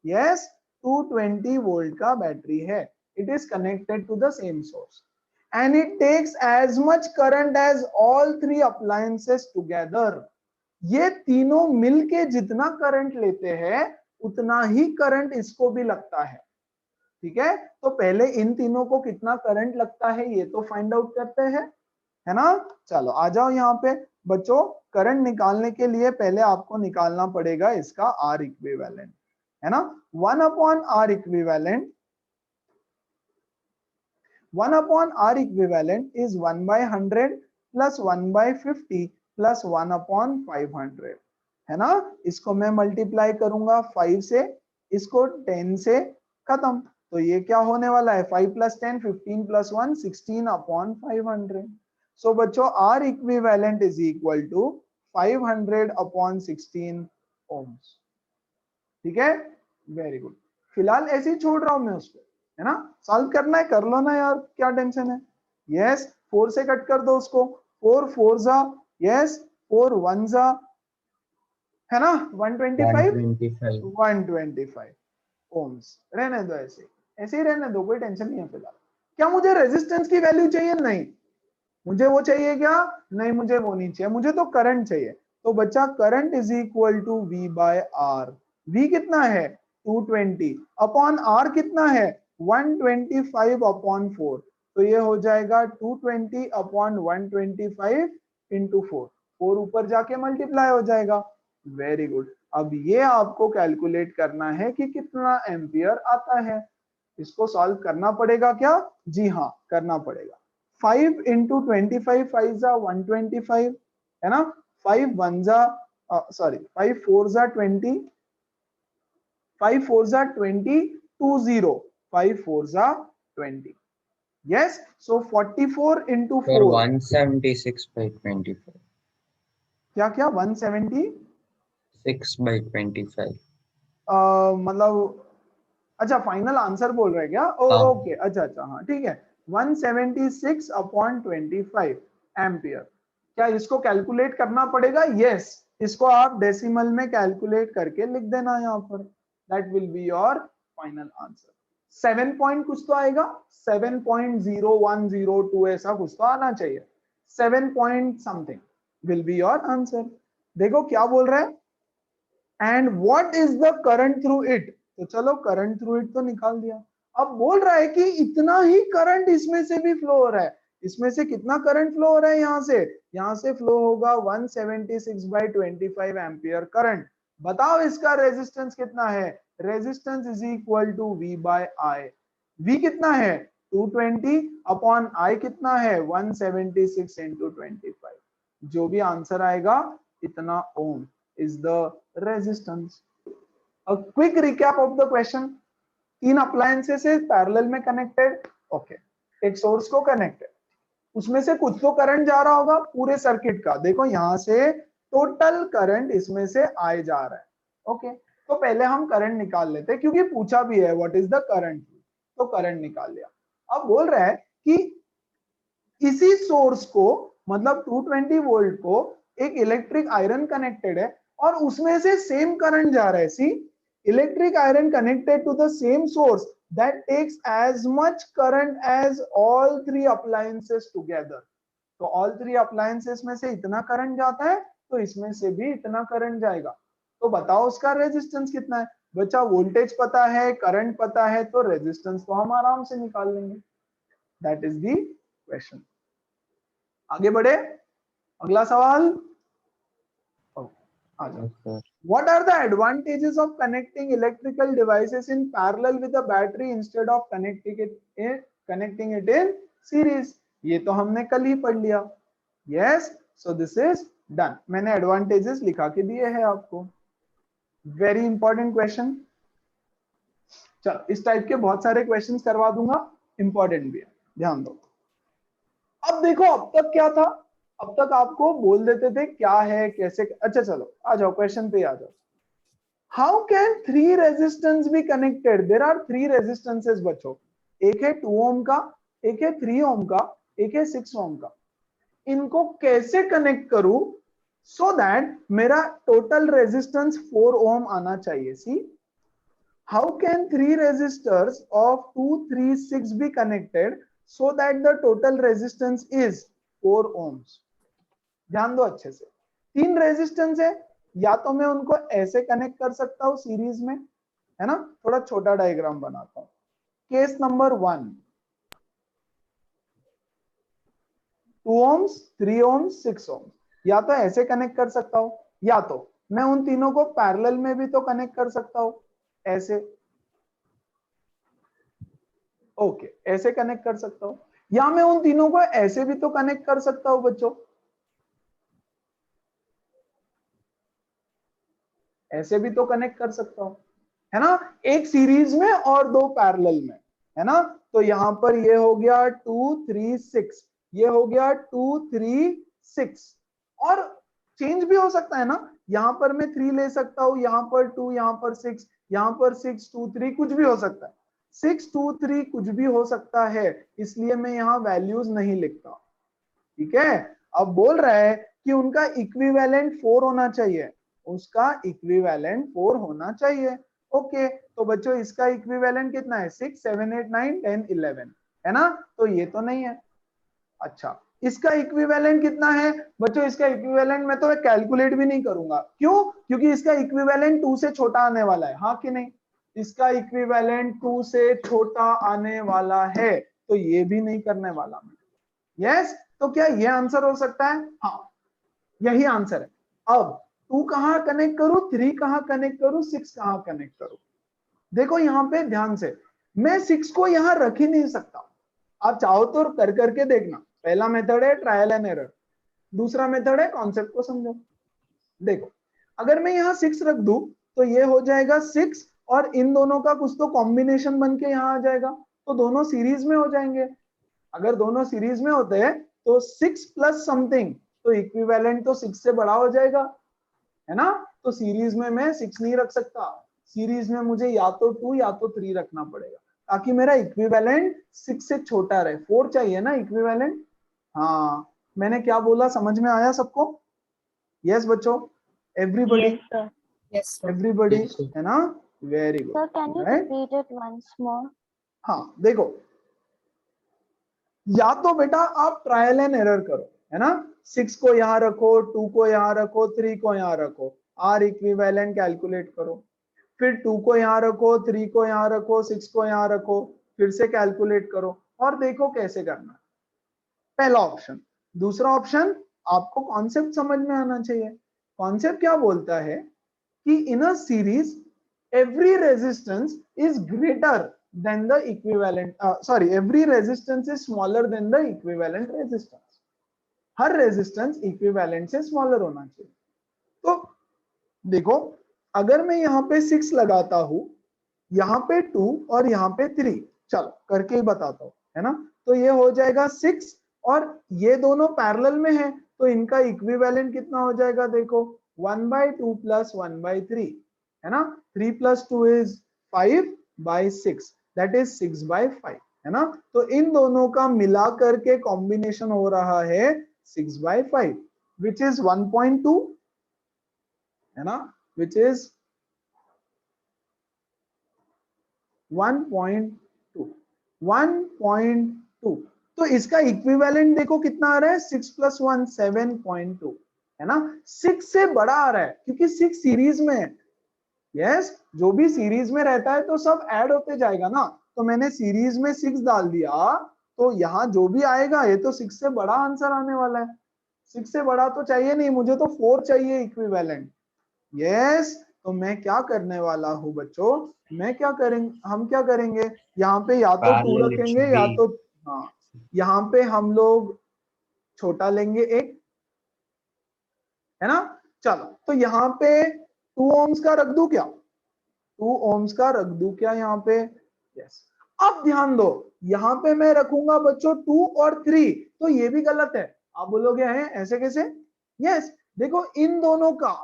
यस 220 वोल्ट का बैटरी है, it is connected to the same source and it takes as much current as all three appliances together. ये तीनों मिलके जितना करंट लेते हैं उतना ही करंट इसको भी लगता है, ठीक है। तो पहले इन तीनों को कितना करंट लगता है ये तो फाइंड आउट करते हैं, है ना। चलो आ जाओ यहाँ पे बच्चों। करंट निकालने के लिए पहले आपको निकालना पड़ेगा इसका आर इक्विवेलेंट, है ना। 1 upon R equivalent, 1 upon R equivalent is 1/100 plus 1/50 plus 1 upon 500, है ना। इसको मैं मल्टीप्लाई करूंगा 5 से, इसको 10 से, खत्म। तो ये क्या होने वाला है 5 प्लस 10 15 प्लस 1 16 अपॉन 500। सो बच्चों R equivalent is equal to 500 upon 16 ohms, ठीक है। Very good. फिलहाल ऐसे ही छोड़ रहा हूं मैं उसको, है ना। सॉल्व करना है कर लो ना यार, क्या टेंशन है। यस 4 से कट कर दो उसको, 4 4 जा, यस 4 1 जा, है ना। 125 ओम्स। रहने दो ऐसे, ऐसे ही रहने दो, कोई टेंशन नहीं है फिलहाल। क्या मुझे रेजिस्टेंस की वैल्यू चाहिए? नहीं मुझे वो चाहिए क्या, नहीं मुझे वो नहीं चाहिए, मुझे तो करंट चाहिए। तो बच्चा current is equal to V by R. V कितना है 220 अपॉन आर कितना है 125 अपॉन 4। तो ये हो जाएगा 220 अपॉन 125 इंटू 4, 4 ऊपर जाके मल्टीप्लाई हो जाएगा। Very good. अब ये आपको कैलकुलेट करना है कि कितना एम्पियर आता है। इसको सॉल्व करना पड़ेगा क्या? जी हाँ करना पड़ेगा। 5 इंटू 25 5 जा 125, है ना। 5 1 जा सॉरी 5 4 जा 20, 5 4 जा 20 2 0, 5 4 जा 20। Yes, so 44 into Sir, 4, 176 by 25. क्या क्या 170 6 by 25. मतलब अच्छा फाइनल आंसर बोल रहे हैं क्या? हाँ। ओके, अच्छा अच्छा, हाँ ठीक है, 176 अपॉन 25 एम्पियर। क्या इसको कैलकुलेट करना पड़ेगा? यस, इसको आप डेसिमल में कैलकुलेट करके लिख देना यहाँ पर, that will be your final answer. 7 point कुछ तो आएगा, 7.0102 ऐसा कुछ तो आना चाहिए, 7 point something will be your answer. देखो क्या बोल रहे हैं, and what is the current through it, तो चलो करंट थ्रू इट तो निकाल दिया। अब बोल रहा है कि इतना ही करंट इसमें से भी फ्लो हो रहा है, इसमें से कितना करंट फ्लो हो रहा है, यहाँ से फ्लो होगा 176 बाई 25 एम्पियर करंट। बताओ इसका रेजिस्टेंस कितना है? Resistance is equal to V by I। V कितना है? 220 अपॉन I कितना है? 176 इंटू 25। जो भी आंसर आएगा इतना ओम is the resistance. A quick recap of the question. 3 appliances है पैरेलल में कनेक्टेड, ओके, एक सोर्स को कनेक्टेड, उसमें से कुछ तो करंट जा रहा होगा पूरे सर्किट का। देखो यहां से टोटल करंट इसमें से आए जा रहा है, ओके। तो पहले हम करंट निकाल लेते हैं क्योंकि पूछा भी है व्हाट इज द करंट, तो करंट निकाल लिया। अब बोल रहा है कि इसी सोर्स को, मतलब 220 वोल्ट को, एक इलेक्ट्रिक आयरन कनेक्टेड है और उसमें से सेम करंट जा रहा है। See, electric iron connected to the same source that takes as much current as all 3 appliances together। तो all 3 appliances में से इतना करंट जाता है तो इसमें से भी इतना करंट जाएगा। तो बताओ उसका रेजिस्टेंस कितना है? बच्चा वोल्टेज पता है, करंट पता है, तो रेजिस्टेंस तो हम आराम से निकाल लेंगे। That is the question. आगे बढ़े, अगला सवाल। आ जाओ। Sir. What are the advantages of connecting electrical devices in parallel with the battery instead of connecting it in series? ये तो हमने कल ही पढ़ लिया। Yes, so this is done। मैंने advantages लिखा के दिए हैं आपको। Very important question। चलो इस टाइप के बहुत सारे क्वेश्चंस करवा दूंगा, इंपॉर्टेंट भी है, ध्यान दो। अब देखो अब तक क्या था, अब तक आपको बोल देते थे क्या है कैसे। अच्छा चलो आ जाओ क्वेश्चन पे आ जाओ। How can 3 resistance be connected? There are 3 resistances बच्चों, एक है 2 ओम का, एक है 3 ओम का, एक है 6 ओम का। इनको कैसे कनेक्ट करूं सो दैट मेरा टोटल रेजिस्टेंस 4 ओम आना चाहिए। सी, how can 3 resistors of 236 be connected so that the total resistance is 4 ohms? ध्यान दो अच्छे से, 3 रेजिस्टेंस है, या तो मैं उनको ऐसे कनेक्ट कर सकता हूं सीरीज में, है ना। थोड़ा छोटा डायग्राम बनाता हूं। Case number 1, 2 ohms, 3 ohms, 6 ohms, या तो ऐसे कनेक्ट कर सकता हूं, या तो मैं उन तीनों को पैरेलल में भी तो कनेक्ट कर सकता हूं, ऐसे, ओके, ऐसे कनेक्ट कर सकता हूं, या मैं उन तीनों को ऐसे भी तो कनेक्ट कर सकता हूं बच्चों, ऐसे भी तो कनेक्ट कर सकता हूं, है ना। एक सीरीज में और 2 पैरेलल में, है ना। तो यहां पर ये हो गया 2 3 6, ये हो गया 2 3 6, और चेंज भी हो सकता है ना, यहां पर मैं 3 ले सकता हूं, यहां पर 2, यहां पर 6, यहां पर 6 2 3, कुछ भी हो सकता है, 6 2 3 कुछ भी हो सकता है, इसलिए मैं यहां वैल्यूज नहीं लिखता, ठीक है। अब बोल रहा है कि उनका इक्विवेलेंट 4 होना चाहिए, उसका इक्विवेलेंट 4 होना चाहिए, ओके। तो बच्चों इसका इक्विवेलेंट कितना है? 6 7 8 9 10 11, है ना। तो ये तो नहीं है। अच्छा, इसका इक्विवेलेंट कितना है बच्चों? इसका इक्विवेलेंट मैं तो कैलकुलेट भी नहीं करूंगा, क्यों? क्योंकि इसका इक्विवेलेंट 2 से छोटा आने वाला है, हाँ कि नहीं? इसका इक्विवेलेंट 2 से छोटा आने वाला है, तो ये भी नहीं करने वाला मैं। यस, तो क्या ये आंसर हो सकता है? हाँ, यही आंसर है। अब 2 कहां कनेक्ट करूं, 3 कहां कनेक्ट करूं, 6 कहां कनेक्ट करूं? देखो यहां पे ध्यान से, मैं 6 को यहां रख ही नहीं सकता। आप चाहो तो कर करके देखना। पहला मेथड है ट्रायल एंड एरर, दूसरा मेथड है कॉन्सेप्ट को समझो। देखो अगर मैं यहां 6 रख दूं तो ये हो जाएगा 6, और इन दोनों का कुछ तो कॉम्बिनेशन बन के यहां आ जाएगा, तो दोनों सीरीज में हो जाएंगे। अगर दोनों सीरीज में होते हैं तो 6 प्लस समथिंग, तो इक्विवेलेंट तो 6 से बड़ा हो जाएगा, है ना। तो सीरीज में मैं 6 नहीं रख सकता, सीरीज में मुझे या तो 2 या तो 3 रखना पड़ेगा ताकि मेरा इक्विवेलेंट 6 से छोटा रहे। 4 चाहिए ना इक्विवेलेंट। हाँ, मैंने क्या बोला समझ में आया सबको? यस बच्चों, everybody, Yes, sir. Yes, sir. Everybody, Yes, sir. है ना। Very Sir, good, can you right. repeat it once more? हाँ देखो, या तो बेटा आप ट्रायल एंड एरर करो, है ना। 6 को यहाँ रखो, 2 को यहाँ रखो, 3 को यहाँ रखो, आर इक्विवेलेंट कैलकुलेट करो, फिर 2 को यहाँ रखो, 3 को यहाँ रखो, 6 को यहाँ रखो, फिर से कैलकुलेट करो और देखो कैसे करना है। पहला ऑप्शन। दूसरा ऑप्शन, आपको कॉन्सेप्ट समझ में आना चाहिए। कॉन्सेप्ट क्या बोलता है कि in a series every resistance is greater than the equivalent every resistance is smaller than the equivalent resistance। Her resistance equivalent से स्मॉलर होना चाहिए। तो देखो, अगर मैं यहाँ पे 6 लगाता हूं, यहाँ पे 2 और यहाँ पे 3, चलो करके ही बताता हूँ, है ना। तो ये हो जाएगा 6 और ये दोनों पैरेलल में है, तो इनका इक्विवेलेंट कितना हो जाएगा? देखो 1/2 प्लस 1/3, है ना। 3 प्लस 2 इज 5/6, दैट इज 6/5, है ना। तो इन दोनों का मिला करके कॉम्बिनेशन हो रहा है 6/5, विच इज 1.2, है ना, विच इज 1.2, 1.2। तो इसका इक्विवेलेंट देखो कितना आ रहा है? 6 प्लस 1 7.2, है ना। 6 से बड़ा आ रहा है क्योंकि 6 सीरीज में है। यस, जो भी सीरीज में रहता है तो सब ऐड होते जाएगा ना। तो मैंने सीरीज में 6 डाल दिया, तो यहाँ जो भी आएगा ये तो 6 से बड़ा आंसर आने वाला है। 6 से बड़ा तो चाहिए नहीं, मुझे तो 4 चाहिए इक्विवेलेंट। यस, तो मैं क्या करने वाला हूँ बच्चों, मैं क्या करेंगे, हम क्या करेंगे, यहाँ पे या तो 2 Parallel it रखेंगे should या be. तो हाँ, यहाँ पे हम लोग छोटा लेंगे एक, है ना। चलो, तो यहाँ पे 2 ohms का रख दूं क्या? 2 ohms का रख दूं क्या यहाँ पे? यस। अब ध्यान दो, यहाँ पे मैं रखूंगा बच्चों 2 और 3, तो ये भी गलत है। आप बोलोगे हैं ऐसे कैसे? यस, देखो इन दोनों का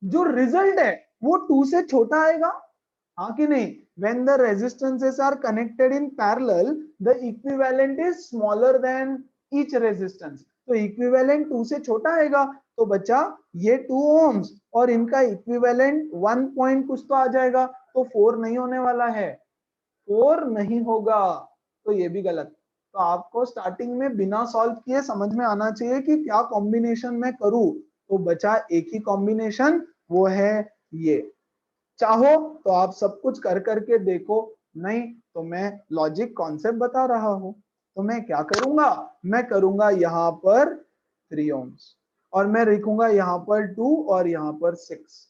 जो रिजल्ट है वो 2 से छोटा आएगा, हाँ कि नहीं। when the resistances are connected in parallel, the equivalent is smaller than each resistance। तो इक्विवेलेंट 2 से छोटा आएगा, तो बच्चा ये 2 ohms और इनका इक्विवेलेंट 1 पॉइंट कुछ तो आ जाएगा, तो 4 नहीं होने वाला है, 4 नहीं होगा, तो ये भी गलत। तो आपको स्टार्टिंग में बिना सॉल्व किए समझ में आना चाहिए कि क्या कॉम्बिनेशन मैं करूं। तो बचा एक ही कॉम्बिनेशन, वो है ये। चाहो तो आप सब कुछ कर करके देखो, नहीं तो मैं लॉजिक कॉन्सेप्ट बता रहा हूं। तो मैं क्या करूंगा, मैं करूंगा यहाँ पर 3 ohms और मैं लिखूंगा यहाँ पर 2 और यहाँ पर 6।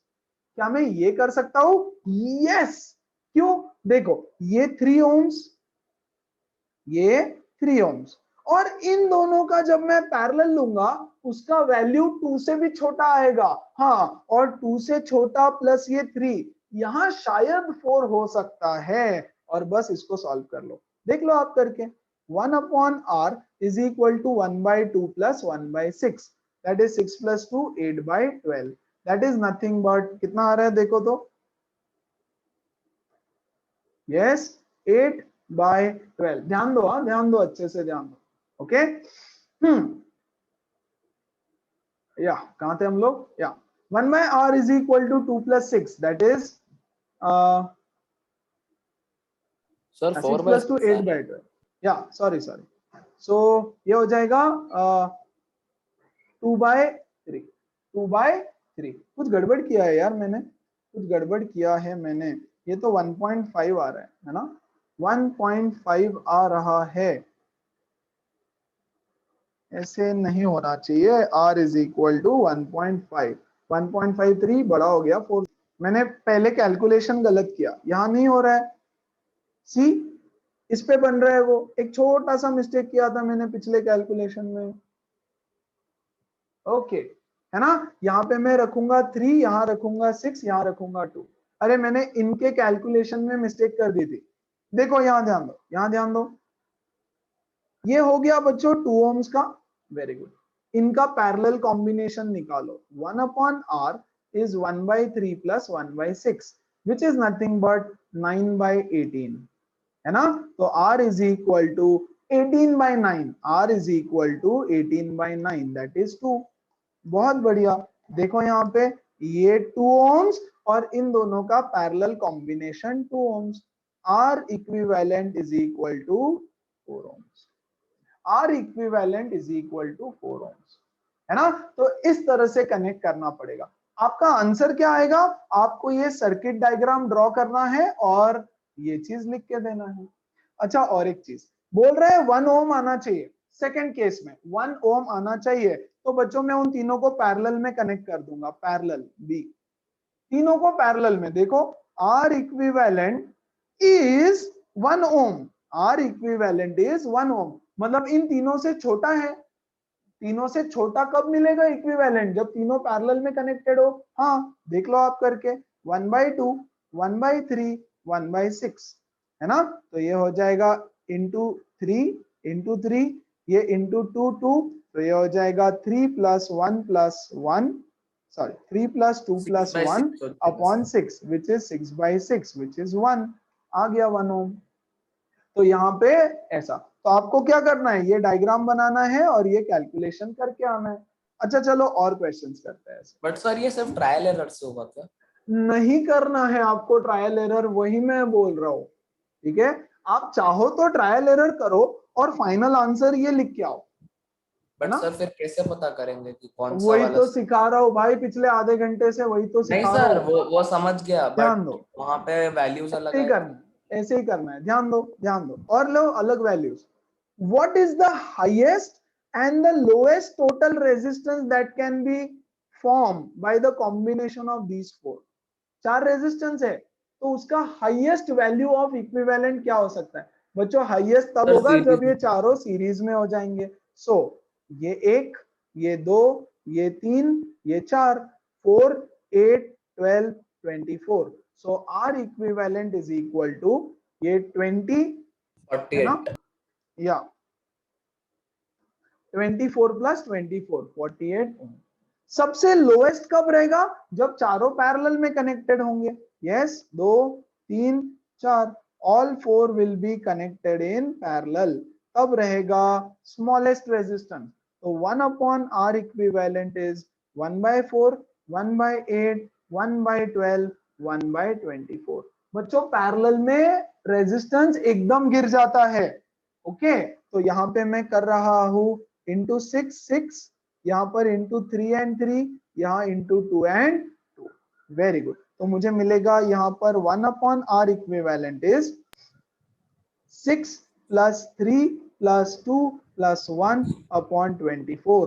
क्या मैं ये कर सकता हूं? यस। क्यों? देखो ये 3 ohms, ये 3 ohms, और इन दोनों का जब मैं पैरेलल लूंगा उसका वैल्यू 2 से भी छोटा आएगा। हाँ, और 2 से छोटा प्लस ये 3, यहाँ शायद 4 हो सकता है। और बस इसको सॉल्व कर लो, देख लो आप करके। 1/r is equal to 1/2 plus 1/6, that is 6 plus 2 8/12, that is nothing but कितना आ रहा है देखो तो? यस, 8/12। ध्यान दो, हाँ ध्यान दो, अच्छे से ध्यान दो। ओके, या कहां थे हम लोग? या 1/r is equal to 2 plus 6, that is Sir, 6 4 by plus 2 6 8/12। या सॉरी, सो ये हो जाएगा 2/3, 2/3। कुछ गड़बड़ किया है यार मैंने, कुछ गड़बड़ किया है मैंने। ये तो 1.5 आ रहा है ना, 1.5 आ रहा है, ऐसे नहीं होना चाहिए। r is equal to 1.5, 1.53 बड़ा हो गया 4। मैंने पहले कैलकुलेशन गलत किया, यहाँ नहीं हो रहा है। सी, इस पे बन रहा है वो, एक छोटा सा मिस्टेक किया था मैंने पिछले कैलकुलेशन में। ओके, है ना। यहाँ पे मैं रखूंगा 3, यहाँ रखूंगा 6, यहाँ रखूंगा 2। अरे मैंने इनके कैलकुलेशन में मिस्टेक कर दी थी। देखो यहाँ ध्यान दो, यहाँ ध्यान दो। ये हो गया बच्चों 2 ohms का, वेरी गुड। इनका पैरेलल कॉम्बिनेशन निकालो, 1/r is 1/3 plus 1/6 which is nothing but 9/18, है ना। तो r is equal to 18/9, r is equal to 18/9 that is 2। बहुत बढ़िया, देखो यहाँ पे ये 2 ohms और इन दोनों का parallel combination 2 ohms, r equivalent is equal to 4 ohms, r equivalent is equal to 4 ohms, है ना। तो इस तरह से कनेक्ट करना पड़ेगा। आपका आंसर क्या आएगा, आपको ये सर्किट डायग्राम ड्रॉ करना है और ये चीज लिख के देना है। अच्छा, और एक चीज बोल रहे हैं 1 ओम आना चाहिए, सेकंड केस में 1 ओम आना चाहिए, तो बच्चों मैं उन तीनों को पैरेलल में कनेक्ट कर दूंगा, पैरेलल बी, तीनों को पैरेलल में। देखो R equivalent is 1 ohm, R equivalent is 1 ohm, मतलब इन तीनों से छोटा है। तीनों से छोटा कब मिलेगा इक्विवेलेंट, जब तीनों पैरेलल में कनेक्टेड हो। हाँ देख लो आप करके, 1/2, 1/3, 1/6, है ना। तो ये हो जाएगा इंटू 3, ये इंटू 2, 2, तो ये हो जाएगा 3 + 1 + 1, sorry 3 + 2 + 1 upon 6 which is 6/6 which is 1, आ गया 1 ओम। तो यहाँ पे ऐसा, तो आपको क्या करना है, ये डायग्राम बनाना है और ये कैलकुलेशन करके आना है। अच्छा चलो और क्वेश्चंस करते हैं। बट सर ये सिर्फ ट्रायल एरर से होगा क्या? नहीं करना है आपको ट्रायल एरर, वही मैं बोल रहा हूँ, ठीक है। आप चाहो तो ट्रायल एरर करो और फाइनल आंसर ये लिख के आओ। बट सर फिर कैसे पता करेंगे कि कौन सा वही वाला? तो सिखा रहा हूँ भाई, पिछले आधे घंटे से वही तो नहीं सिखा रहा सर, हूँ। वो समझ गया, ध्यान बट दो, वहां पे वैल्यूज अलग ऐसे ही है। करना है, ऐसे ही करना है, ध्यान दो, ध्यान दो, और लो अलग values. What is the highest and the lowest total resistance that can be formed by the combination of these four? 4 resistance है, तो उसका हाईएस्ट वैल्यू ऑफ इक्विवेलेंट क्या हो सकता है बच्चों? हाईएस्ट तब सर, होगा जब ये सीरीज चारों सीरीज में हो जाएंगे। सो ये 1, ये 2, ये 3, ये 4, 4, 8, 12, 24। So R equivalent is equal to ये 20, है ना, 48। या 24 + 24, 48 ओम। सबसे लोएस्ट कब रहेगा? जब चारों पैरेलल में कनेक्टेड होंगे। Yes, 2, 3, 4, all 4 will be connected in parallel, तब रहेगा स्मॉलेस्ट रेजिस्टेंस। तो 1/R इक्विवेलेंट इज 1/4, 1/8, 1/12, 1/24। बच्चों पैरेलल में रेजिस्टेंस एकदम गिर जाता है। ओके, तो यहाँ पे मैं कर रहा हूं इंटू 6, 6, यहाँ पर इंटू 3 and 3, यहाँ इंटू 2 and 2। वेरी गुड, तो मुझे मिलेगा यहाँ पर 1/R equivalent is 6 + 3 + 2 + 1 upon 24,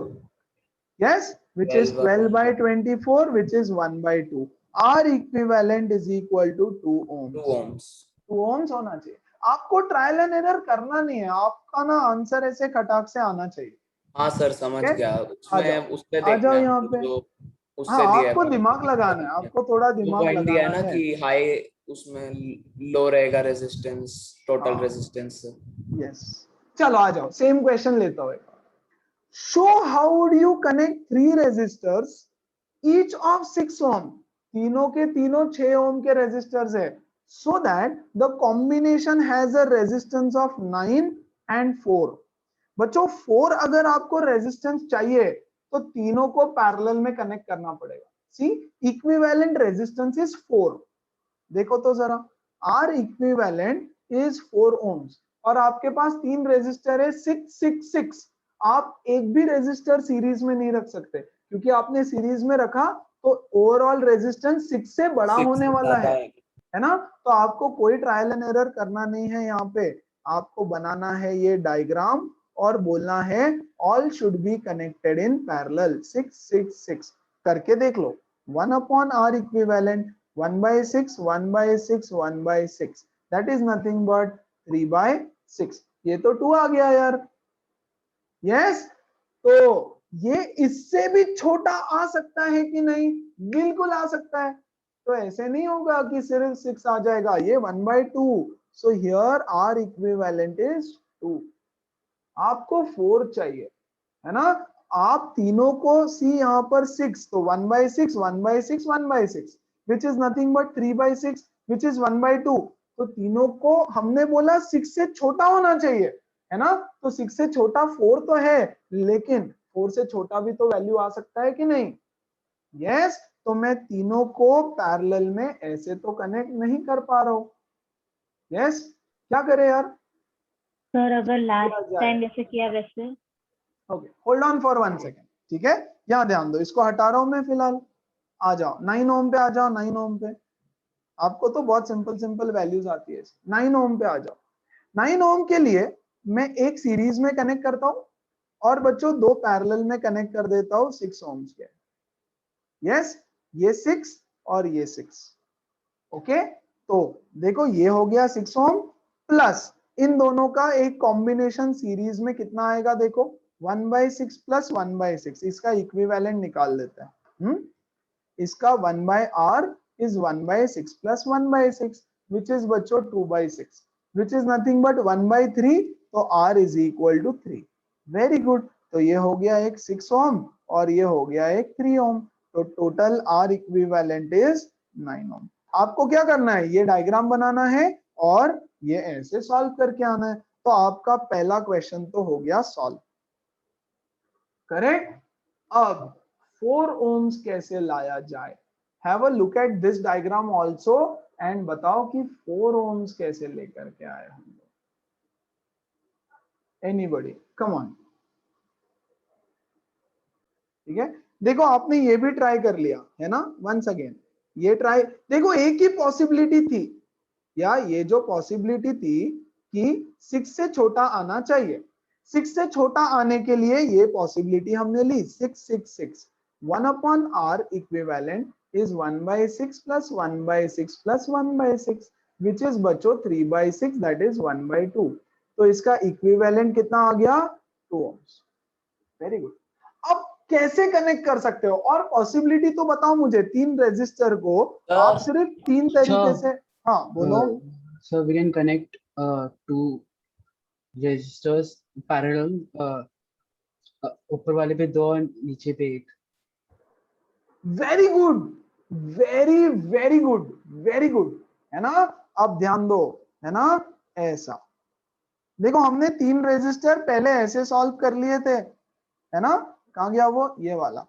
yes, which is 12/24 which is 1/2। R equivalent is equal to 2 ohms। 2 ohms 2 ohms होना चाहिए। आपको ट्रायल एंड एरर करना नहीं है, आपका ना आंसर ऐसे खटाक से आना चाहिए। हाँ सर, समझ Okay? गया। आ उसमें जाओ, उसपे आ जाओ देखना यहाँ है पे। जो हाँ उससे दिया आपको है, दिमाग लगाना है, आपको थोड़ा वो दिमाग पॉइंट दिया है लगाना ना है। कि हाई उसमें लो रहेगा रेजिस्टेंस, टोटल हाँ, रेजिस्टेंस। यस, चलो आ जाओ, सेम क्वेश्चन लेता हूँ। Show how would you connect 3 resistors each of 6 ohm, तीनों के तीनों 6 ओम के रेजिस्टर्स है, so that the combination has a resistance of 9 and 4। बच्चों 4 अगर आपको रेजिस्टेंस चाहिए तो तीनों को पैरेलल में कनेक्ट करना पड़ेगा। सी इक्विवेलेंट रेजिस्टेंस इज 4, देखो तो जरा, R इक्विवेलेंट इज 4 ohms और आपके पास 3 रेजिस्टर है 6, 6, 6। आप एक भी रेजिस्टर सीरीज में नहीं रख सकते, क्योंकि आपने सीरीज में रखा तो ओवरऑल रेजिस्टेंस 6 से बड़ा होने वाला है ना। तो आपको कोई ट्रायल एंड एरर करना नहीं है, यहाँ पे आपको बनाना है ये डायग्राम और बोलना है all should be connected in parallel, 6, 6, 6 करके देख लो। 1/R equivalent 1/6, 1/6, 1/6, that is nothing but 3/6। ये तो 2 आ गया यार। यस, तो ये इससे भी छोटा आ सकता है कि नहीं? बिल्कुल आ सकता है। तो ऐसे नहीं होगा कि सिर्फ 6 आ जाएगा, ये 1/2। So here R equivalent is 2। आपको 4 चाहिए, है ना। आप तीनों को सी यहाँ पर 6, तो 1/6 1/6 1/6 which is nothing but 3/6 which is 1/2। तो तीनों को हमने बोला 6 से छोटा होना चाहिए, है ना। तो 6 से छोटा 4 तो है, लेकिन 4 से छोटा भी तो वैल्यू आ सकता है कि नहीं। यस, तो मैं तीनों को पैरेलल में ऐसे तो कनेक्ट नहीं कर पा रहा हूं। यस, क्या करें यार। सर अगर लास्ट किया जाए। टाइम जैसे किया वैसे। Okay, hold on for 1 second, ठीक है। यहाँ ध्यान दो, इसको हटा रहा हूं मैं फिलहाल। आ जाओ 9 ओम पे, आ जाओ 9 ओम पे। आपको तो बहुत सिंपल सिंपल वैल्यूज आती है। 9 ओम पे आ जाओ। 9 ओम के लिए मैं एक सीरीज में कनेक्ट करता हूं और बच्चों दो पैरेलल में कनेक्ट कर देता हूं 6 ओम्स के। यस, ये 6 और ये 6। ओके, तो देखो ये हो गया 6 ओम प्लस इन दोनों का एक कॉम्बिनेशन सीरीज में कितना आएगा, देखो 1/6 प्लस 1/6, इसका इक्विवेलेंट निकाल देते हैं। इसका 1/r is 1/6 plus 1/6 which is बच्चों 2/6 which is nothing but 1/3, तो r is equal to 3। Very good, तो ये हो गया एक 6 ओम और ये हो गया एक 3 ओम, तो टोटल r इक्विवेलेंट इज 9 ओम। आपको क्या करना है, ये डायग्राम बनाना है और ये ऐसे सॉल्व करके आना है। तो आपका पहला क्वेश्चन तो हो गया सॉल्व, करेक्ट। अब 4 ohms कैसे लाया जाए, have a look at this diagram also and बताओ कि 4 ohms कैसे लेकर के आए हम लोग। एनीबॉडी कम ऑन, ठीक है। देखो आपने ये भी ट्राई कर लिया है ना, वंस अगेन ये ट्राई। देखो एक ही पॉसिबिलिटी थी, या ये जो पॉसिबिलिटी थी कि 6 से छोटा आना चाहिए, 6 से छोटा आने के लिए ये पॉसिबिलिटी हमने ली 6 6 6 1/r equivalent is 1/6 plus 1/6 plus 1/6 which is बच्चों 3/6 that is 1/2। तो इसका इक्विवेलेंट कितना आ गया, 2 ohms। Very good. अब कैसे कनेक्ट कर सकते हो, और पॉसिबिलिटी तो बताओ मुझे। 3 रेजिस्टर को आप सिर्फ 3 तरीके से, हाँ बोलो। So we can connect two resistors parallel, ऊपर वाले पे 2 और नीचे पे 1। Very good, very very good, very good, है ना। अब ध्यान दो, है ना, ऐसा देखो हमने 3 रेजिस्टर पहले ऐसे सॉल्व कर लिए थे, है ना। कहाँ गया वो, ये वाला।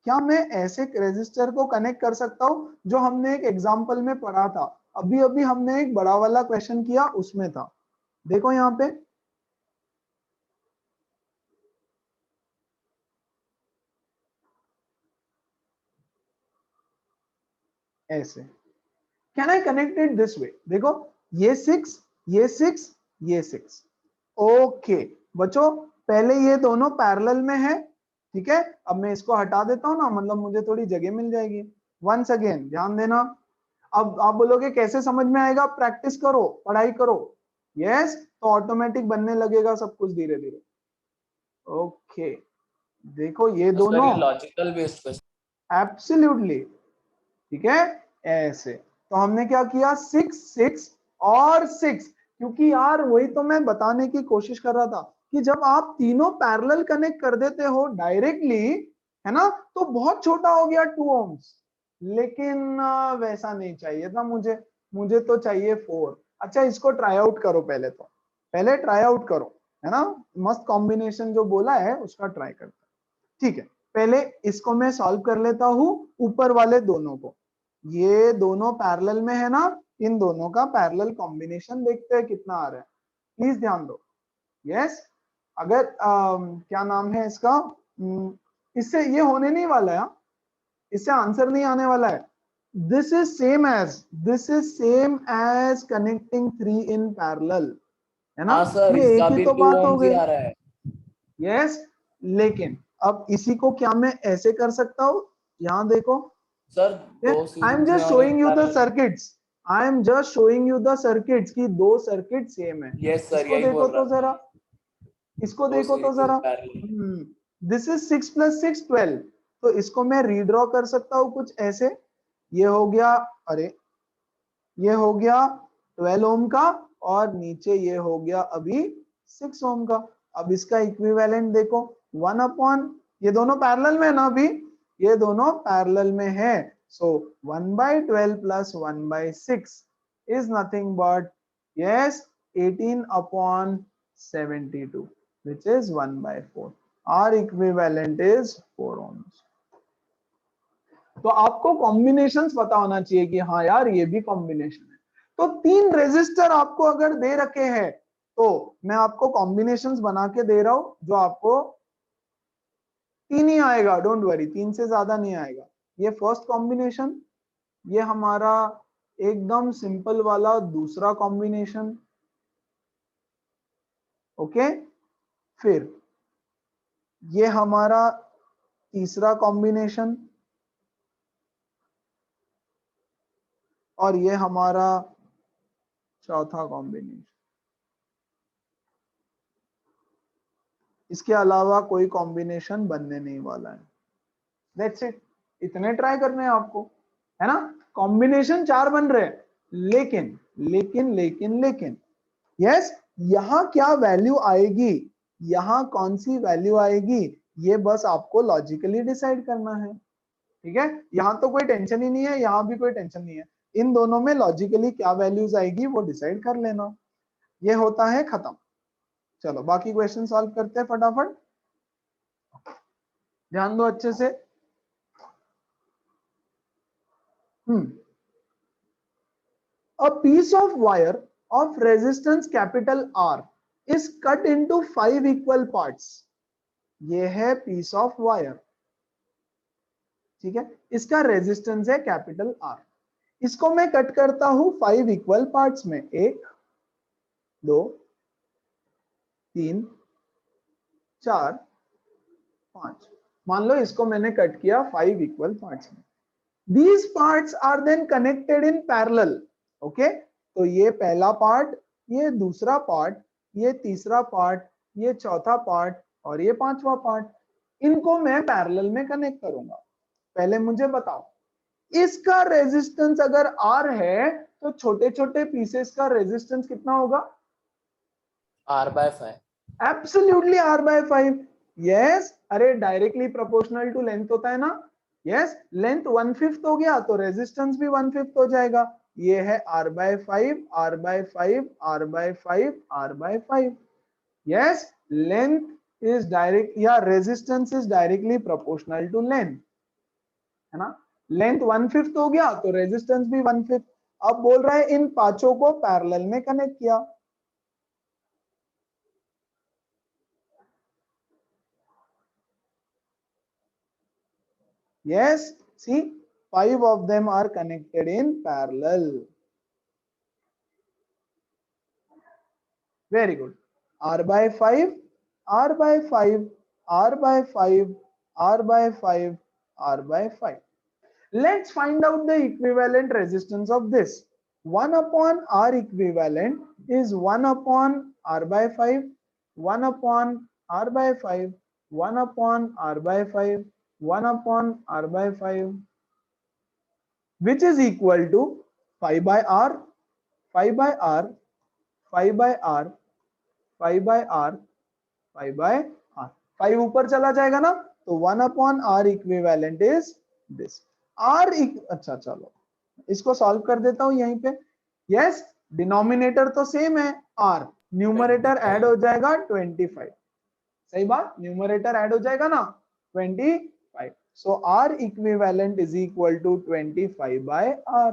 क्या मैं ऐसे रेजिस्टर को कनेक्ट कर सकता हूं, जो हमने एक एग्जांपल में पढ़ा था, अभी अभी हमने एक बड़ा वाला क्वेश्चन किया उसमें था। देखो यहाँ पे ऐसे, can I connect it this way. देखो ये 6 ये 6 ये 6। ओके बच्चों, पहले ये दोनों पैरेलल में है, ठीक है। अब मैं इसको हटा देता हूं ना, मतलब मुझे थोड़ी जगह मिल जाएगी। वंस अगेन ध्यान देना। अब आप बोलोगे कैसे समझ में आएगा, प्रैक्टिस करो, पढ़ाई करो। यस, तो ऑटोमेटिक बनने लगेगा सब कुछ धीरे धीरे। ओके देखो ये दोनों लॉजिकल बेस्ड क्वेश्चन, एब्सोल्युटली, ठीक है। ऐसे तो हमने क्या किया, 6 6 और 6, क्योंकि यार वही तो मैं बताने की कोशिश कर रहा था कि जब आप तीनों पैरेलल कनेक्ट कर देते हो डायरेक्टली, है ना, तो बहुत छोटा हो गया 2 ohms। लेकिन वैसा नहीं चाहिए था मुझे तो चाहिए 4। अच्छा इसको ट्राई आउट करो, पहले ट्राई आउट करो, है ना। मस्त कॉम्बिनेशन जो बोला है उसका ट्राई करते हैं, ठीक है। पहले इसको मैं सॉल्व कर लेता हूं, ऊपर वाले दोनों को। ये दोनों पैरेलल में है ना, इन दोनों का पैरेलल कॉम्बिनेशन देखते हैं कितना आ रहा है। प्लीज ध्यान दो। यस, अगर क्या नाम है इसका, इससे ये होने नहीं वाला है, इससे आंसर नहीं आने वाला है। This is same as connecting 3 in parallel, है ना। हाँ सर, ये इसका एक ही भी तो 2 बात हो ohms ही गई। आ रहा है। यस, लेकिन अब इसी को क्या मैं ऐसे कर सकता हूं, यहां देखो। सर दो आई एम सीरीज में जस्ट और शोइंग एक you the parallel. Circuits, I am just showing you the circuits की दो सर्किट सेम है। यस सर, इसको यही देखो बोल रहा तो था। जरा, इसको दो देखो तो सीरीज जरा। पैरेलल। दिस इज 6 + 6 12, तो इसको मैं रीड्रॉ कर सकता हूं कुछ ऐसे। ये हो गया, अरे ये हो गया 12 ओम का, और नीचे ये हो गया अभी 6 ओम का। अब इसका इक्विवेलेंट देखो 1 अपॉन, ये दोनों पैरेलल में ना अभी, ये दोनों पैरेलल में है, सो 1/12 plus 1/6 is nothing but yes 18 upon 72 which is 1/4. R equivalent is 4 ohms. तो आपको कॉम्बिनेशंस पता होना चाहिए कि हाँ यार ये भी कॉम्बिनेशन है। तो 3 रेजिस्टर आपको अगर दे रखे हैं तो मैं आपको कॉम्बिनेशंस बना के दे रहा हूं, जो आपको 3 ही आएगा, डोंट वरी, 3 से ज्यादा नहीं आएगा। ये फर्स्ट कॉम्बिनेशन, ये हमारा एकदम सिंपल वाला दूसरा कॉम्बिनेशन, ओके, फिर ये हमारा तीसरा कॉम्बिनेशन और ये हमारा चौथा कॉम्बिनेशन। इसके अलावा कोई कॉम्बिनेशन बनने नहीं वाला है। दैट्स इट, इतने ट्राई करने हैं आपको, है ना। कॉम्बिनेशन 4 बन रहे हैं, लेकिन लेकिन लेकिन लेकिन यस यहां क्या वैल्यू आएगी, यहां कौन सी वैल्यू आएगी, ये बस आपको लॉजिकली डिसाइड करना है, ठीक है। यहां तो कोई टेंशन ही नहीं है, यहां भी कोई टेंशन नहीं है, इन दोनों में लॉजिकली क्या वैल्यूज आएगी वो डिसाइड कर लेना, ये होता है खत्म। चलो बाकी क्वेश्चन सॉल्व करते हैं फटाफट, ध्यान दो अच्छे से। A piece of wire of resistance capital R is cut into 5 equal parts. ये है piece of wire, ठीक है, इसका रेजिस्टेंस है कैपिटल R। इसको मैं कट करता हूं 5 इक्वल पार्ट्स में, 1 2 3 4 5। मान लो इसको मैंने कट किया 5 इक्वल पार्ट्स में। These parts are then connected in parallel. Okay, तो ये पहला पार्ट, ये दूसरा पार्ट, ये तीसरा पार्ट, ये चौथा पार्ट और ये पांचवा पार्ट, इनको मैं पैरेलल में कनेक्ट करूंगा। पहले मुझे बताओ, इसका रेजिस्टेंस अगर R है तो छोटे छोटे पीसेस का रेजिस्टेंस कितना होगा? R/5। Absolutely R/5। यस, अरे डायरेक्टली प्रोपोर्शनल टू लेंथ होता है ना। यस, लेंथ 1/5 हो गया तो रेजिस्टेंस भी 1/5 हो जाएगा। ये है R/5 R/5 R/5 R/5। Yes, length is direct या resistance is directly proportional to length, है ना। लेंथ 1/5 हो गया तो रेजिस्टेंस भी 1/5। अब बोल रहा है इन पांचों को पैरेलल में कनेक्ट किया। Yes, see, 5 of them are connected in parallel. Very good. R/5 R/5 R/5 R/5 R/5. Let's find out the equivalent resistance of this. 1 upon R equivalent is 1 upon R/5, 1 upon R/5, 1 upon R/5, 1 upon R/5, which is equal to 5 by R, 5 by R, 5 by R, 5 by R, 5 by R। 5 ऊपर चला जाएगा ना, तो 1 upon R equivalent is this। अच्छा चलो इसको solve कर देता हूं यहीं पे। यस, डिनोमिनेटर तो सेम है R, न्यूमरेटर ऐड हो जाएगा 25। सही बात, न्यूमरेटर ऐड हो जाएगा ना 25। So R equivalent is equal to 25 by R.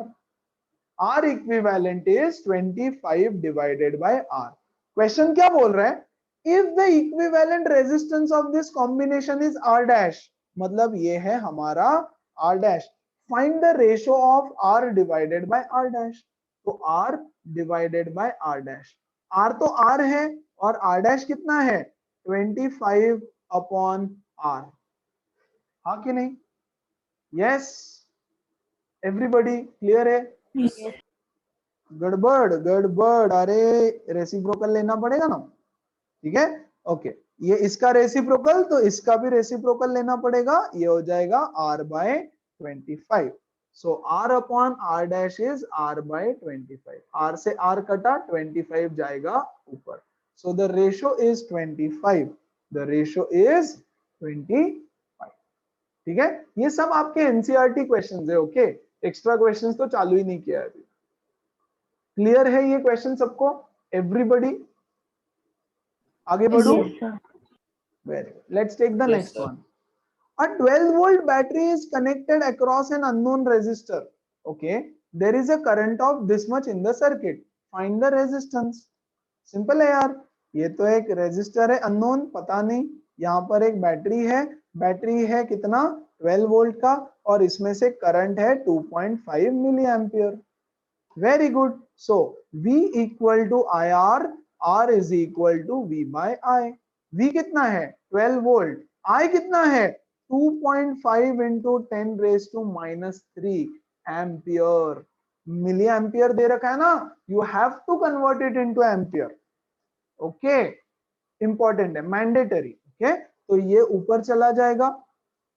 R equivalent is 25 divided by R. Question क्या बोल रहा है? If the equivalent resistance of this combination is R dash, मतलब ये है हमारा R dash. Find the ratio of R divided by R dash. तो R divided by R dash. R तो R है और R dash कितना है? 25 upon R. हाँ कि नहीं? यस, एवरीबॉडी क्लियर है? गड़बड़ गड़बड़, अरे रेसिप्रोकल लेना पड़ेगा ना, ठीक है। ओके, ये इसका रेसिप्रोकल तो इसका भी रेसिप्रोकल लेना पड़ेगा, ये हो जाएगा R/25। So R upon R dash is R/25। R से R कटा, 25 जाएगा ऊपर, So the ratio is 25. The ratio is 25. ठीक है, ये सब आपके एनसीईआरटी क्वेश्चंस है. ओके, एक्स्ट्रा क्वेश्चंस तो चालू ही नहीं किया है अभी. क्लियर है ये क्वेश्चन सबको? एवरीबॉडी आगे बढ़ू? Yes, sir. Very good. Let's take the Yes, next sir. one. A 12-volt battery is connected across an unknown resistor. Okay, there is a current of this much in the circuit. Find the resistance. Simple है यार, ये तो एक resistor है unknown, पता नहीं. यहाँ पर एक बैटरी है कितना 12 वोल्ट का, और इसमें से करंट है 2.5 milli ampere. Very good. So V equal to IR, R is equal to V by I. V कितना है 12 वोल्ट, I कितना है 2.5 into 10 raise to -3 ampere. Milli ampere दे रखा है ना, you have to convert it into ampere. Okay, important है, mandatory. Okay, तो ये ऊपर चला जाएगा,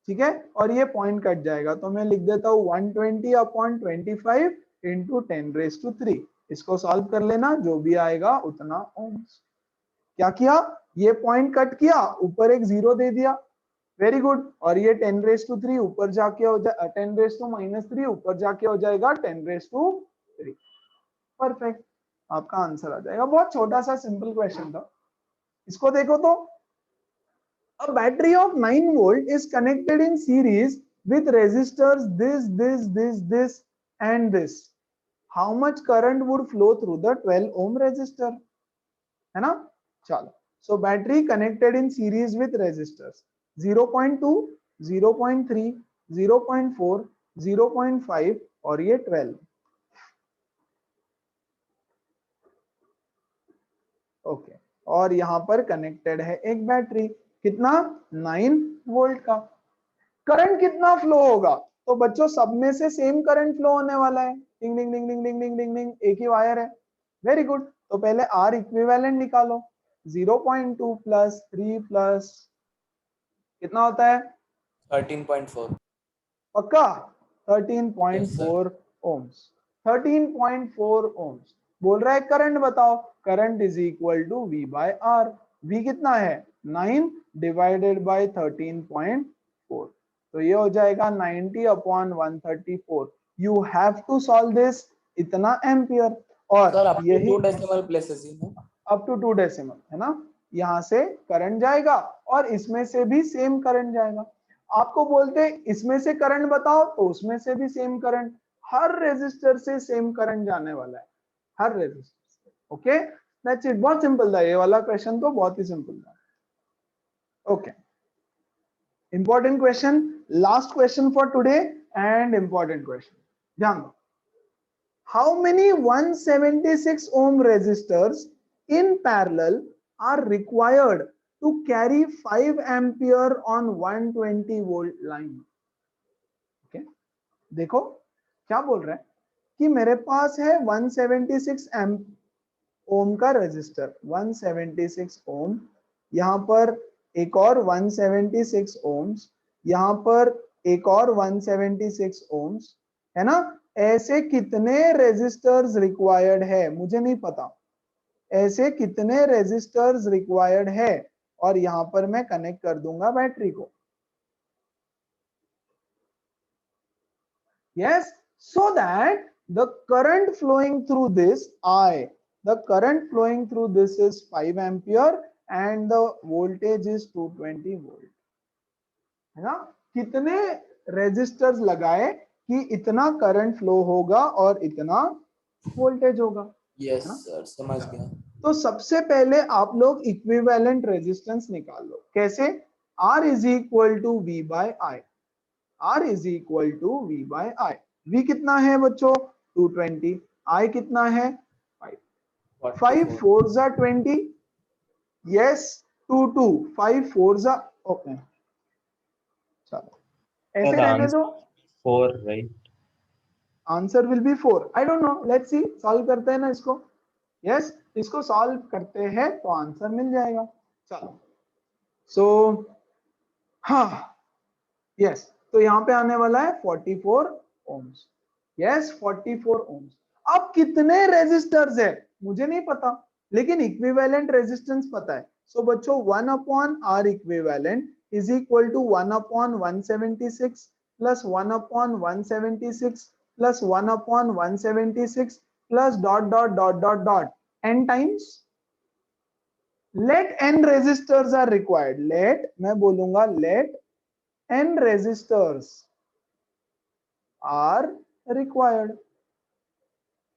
ठीक है, और ये पॉइंट कट जाएगा. तो मैं लिख देता हूँ 120 अपॉन 25 इंटू 10 रेज टू 3. इसको सॉल्व कर लेना, जो भी आएगा उतना ओम्स. क्या किया, ये पॉइंट कट किया, ऊपर एक जीरो दे दिया. Very good. और ये 10 रेज टू 3 ऊपर जाके हो जाए 10 रेज टू -3 ऊपर जाके हो जाएगा 10 रेज टू 3. परफेक्ट, आपका आंसर आ जाएगा. बहुत छोटा सा सिंपल क्वेश्चन था. इसको देखो तो, a battery of 9 volt is connected in series with resistors this and this. How much current would flow through the 12 ohm resistor? है ना. चलो, so battery connected in series with resistors 0.2, 0.3, 0.4, 0.5 और ये 12. Okay, और यहाँ पर कनेक्टेड है एक बैटरी, कितना 9 वोल्ट का. करंट कितना फ्लो होगा? तो बच्चों सब में से सेम करंट फ्लो होने वाला है. डिंग डिंग डिंग डिंग डिंग डिंग डिंग डिंग, एक ही वायर है. Very good. तो पहले R इक्विवेलेंट निकालो. 0.2 प्लस 3 प्लस कितना होता है 13.4. पक्का? Yes, 13.4 ohms. 13.4 ohms. बोल रहा है करंट बताओ. Current is equal to V by R. V कितना है 9 डिवाइडेड बाय 13.4. तो ये हो जाएगा 90 upon 134. You have to solve this. इतना एम्पियर. और Sir, up to यही 2 decimal places, you know. Up to 2 decimal है ना. यहाँ से करंट जाएगा और इसमें से भी सेम करंट जाएगा. आपको बोलते हैं इसमें से करंट बताओ, तो उसमें से भी सेम करंट. हर रेजिस्टर से सेम करंट जाने वाला है, हर रेजिस्टर से. Okay, that's it. बहुत सिंपल था ये वाला क्वेश्चन, तो बहुत ही सिंपल था. Okay, important question, last question for today and important question. ध्यान दो. How many 176 ohm resistors in parallel are required to carry 5 ampere on 120 volt line? Okay, देखो क्या बोल रहा है कि मेरे पास है 176 ओम का रेजिस्टर, 176 ओम, यहाँ पर एक और 176 ओम्स, यहाँ पर एक और 176 ओम्स, है ना. ऐसे कितने रेजिस्टर्स रिक्वायर्ड है मुझे नहीं पता. ऐसे कितने रेजिस्टर्स रिक्वायर्ड है, और यहां पर मैं कनेक्ट कर दूंगा बैटरी को. Yes, so that the current flowing through this the current flowing through this is 5 ampere and the voltage is 220 volt. है ना. कितने रेजिस्टर्स लगाए कि इतना करंट फ्लो होगा और इतना वोल्टेज होगा. Yes, sir, समझ गया. तो सबसे पहले आप लोग इक्विवेलेंट रेजिस्टेंस निकाल लो. कैसे? R is equal to V by I. R is equal to V by I. V कितना है बच्चों 220. I कितना है 5 4s are 20. yes 2 2 5 4s are okay. चलो ऐसे रहने दो. 4, right? Answer will be 4. I don't know, let's see. Solve करते हैं ना इसको. यस, इसको सॉल्व करते हैं तो आंसर मिल जाएगा. चलो, सो हाँ, यस, तो यहाँ पे आने वाला है 44 ohms. Yes, 44 ohms. अब कितने रेजिस्टर्स है मुझे नहीं पता. लेकिन इक्विवेलेंट रेजिस्टेंस पता है. सो बच्चों 1 upon R equivalent is equal to 1 upon 176 plus 1 upon 176 plus 1 upon 176 plus dot dot dot dot dot n times. Let n resistors are required. Let, मैं बोलूंगा let n resistors are required.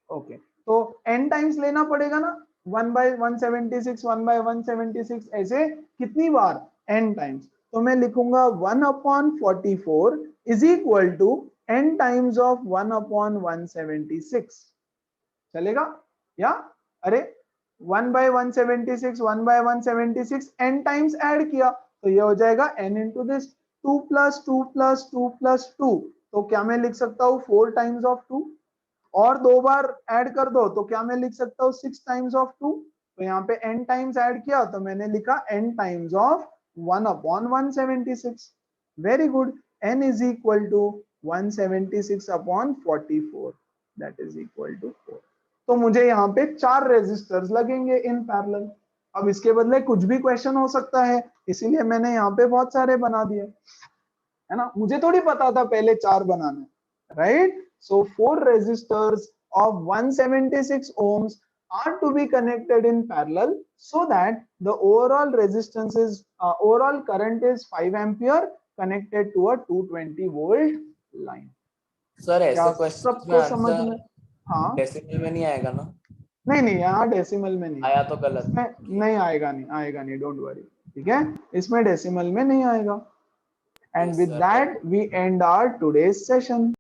Okay, तो n times लेना पड़ेगा ना. 1 by 176, 1 by 176 ऐसे कितनी बार? n times. तो मैं लिखूंगा 1 upon 44 is equal to n times of 1 upon 176. चलेगा? या अरे 1 by 176, 1 by 176 n times add किया तो ये हो जाएगा n into this 2 plus 2 plus 2 plus 2. तो क्या मैं लिख सकता हूँ 4 times of 2 और 2 बार ऐड कर दो तो क्या मैं लिख सकता हूँ 6 times of 2. तो यहाँ पे n टाइम्स ऐड किया तो मैंने लिखा n times of 1 upon 176. Very good. n is equal to 176 upon 44. That is equal to 4. तो मुझे यहाँ पे 4 रेजिस्टर्स लगेंगे इन पैरेलल. अब इसके बदले कुछ भी क्वेश्चन हो सकता है इसीलिए मैंने यहाँ पे बहुत सारे बना दिए है ना. मुझे थोड़ी पता था पहले 4 बनाना, right. So 4 resistors of 176 ohms are to be connected in parallel so that the overall resistance is overall current is 5 ampere connected to a 220 volt line. Sir ऐसे क्या क्वेश्चन सबको समझ में? हाँ, डेसिमल में नहीं आएगा ना? नहीं यहाँ डेसिमल में नहीं आया तो गलत. इसमें नहीं आएगा, नहीं डोंट वरी. ठीक है, इसमें डेसिमल में नहीं आएगा. And Yes, with sir. That we end our today's session.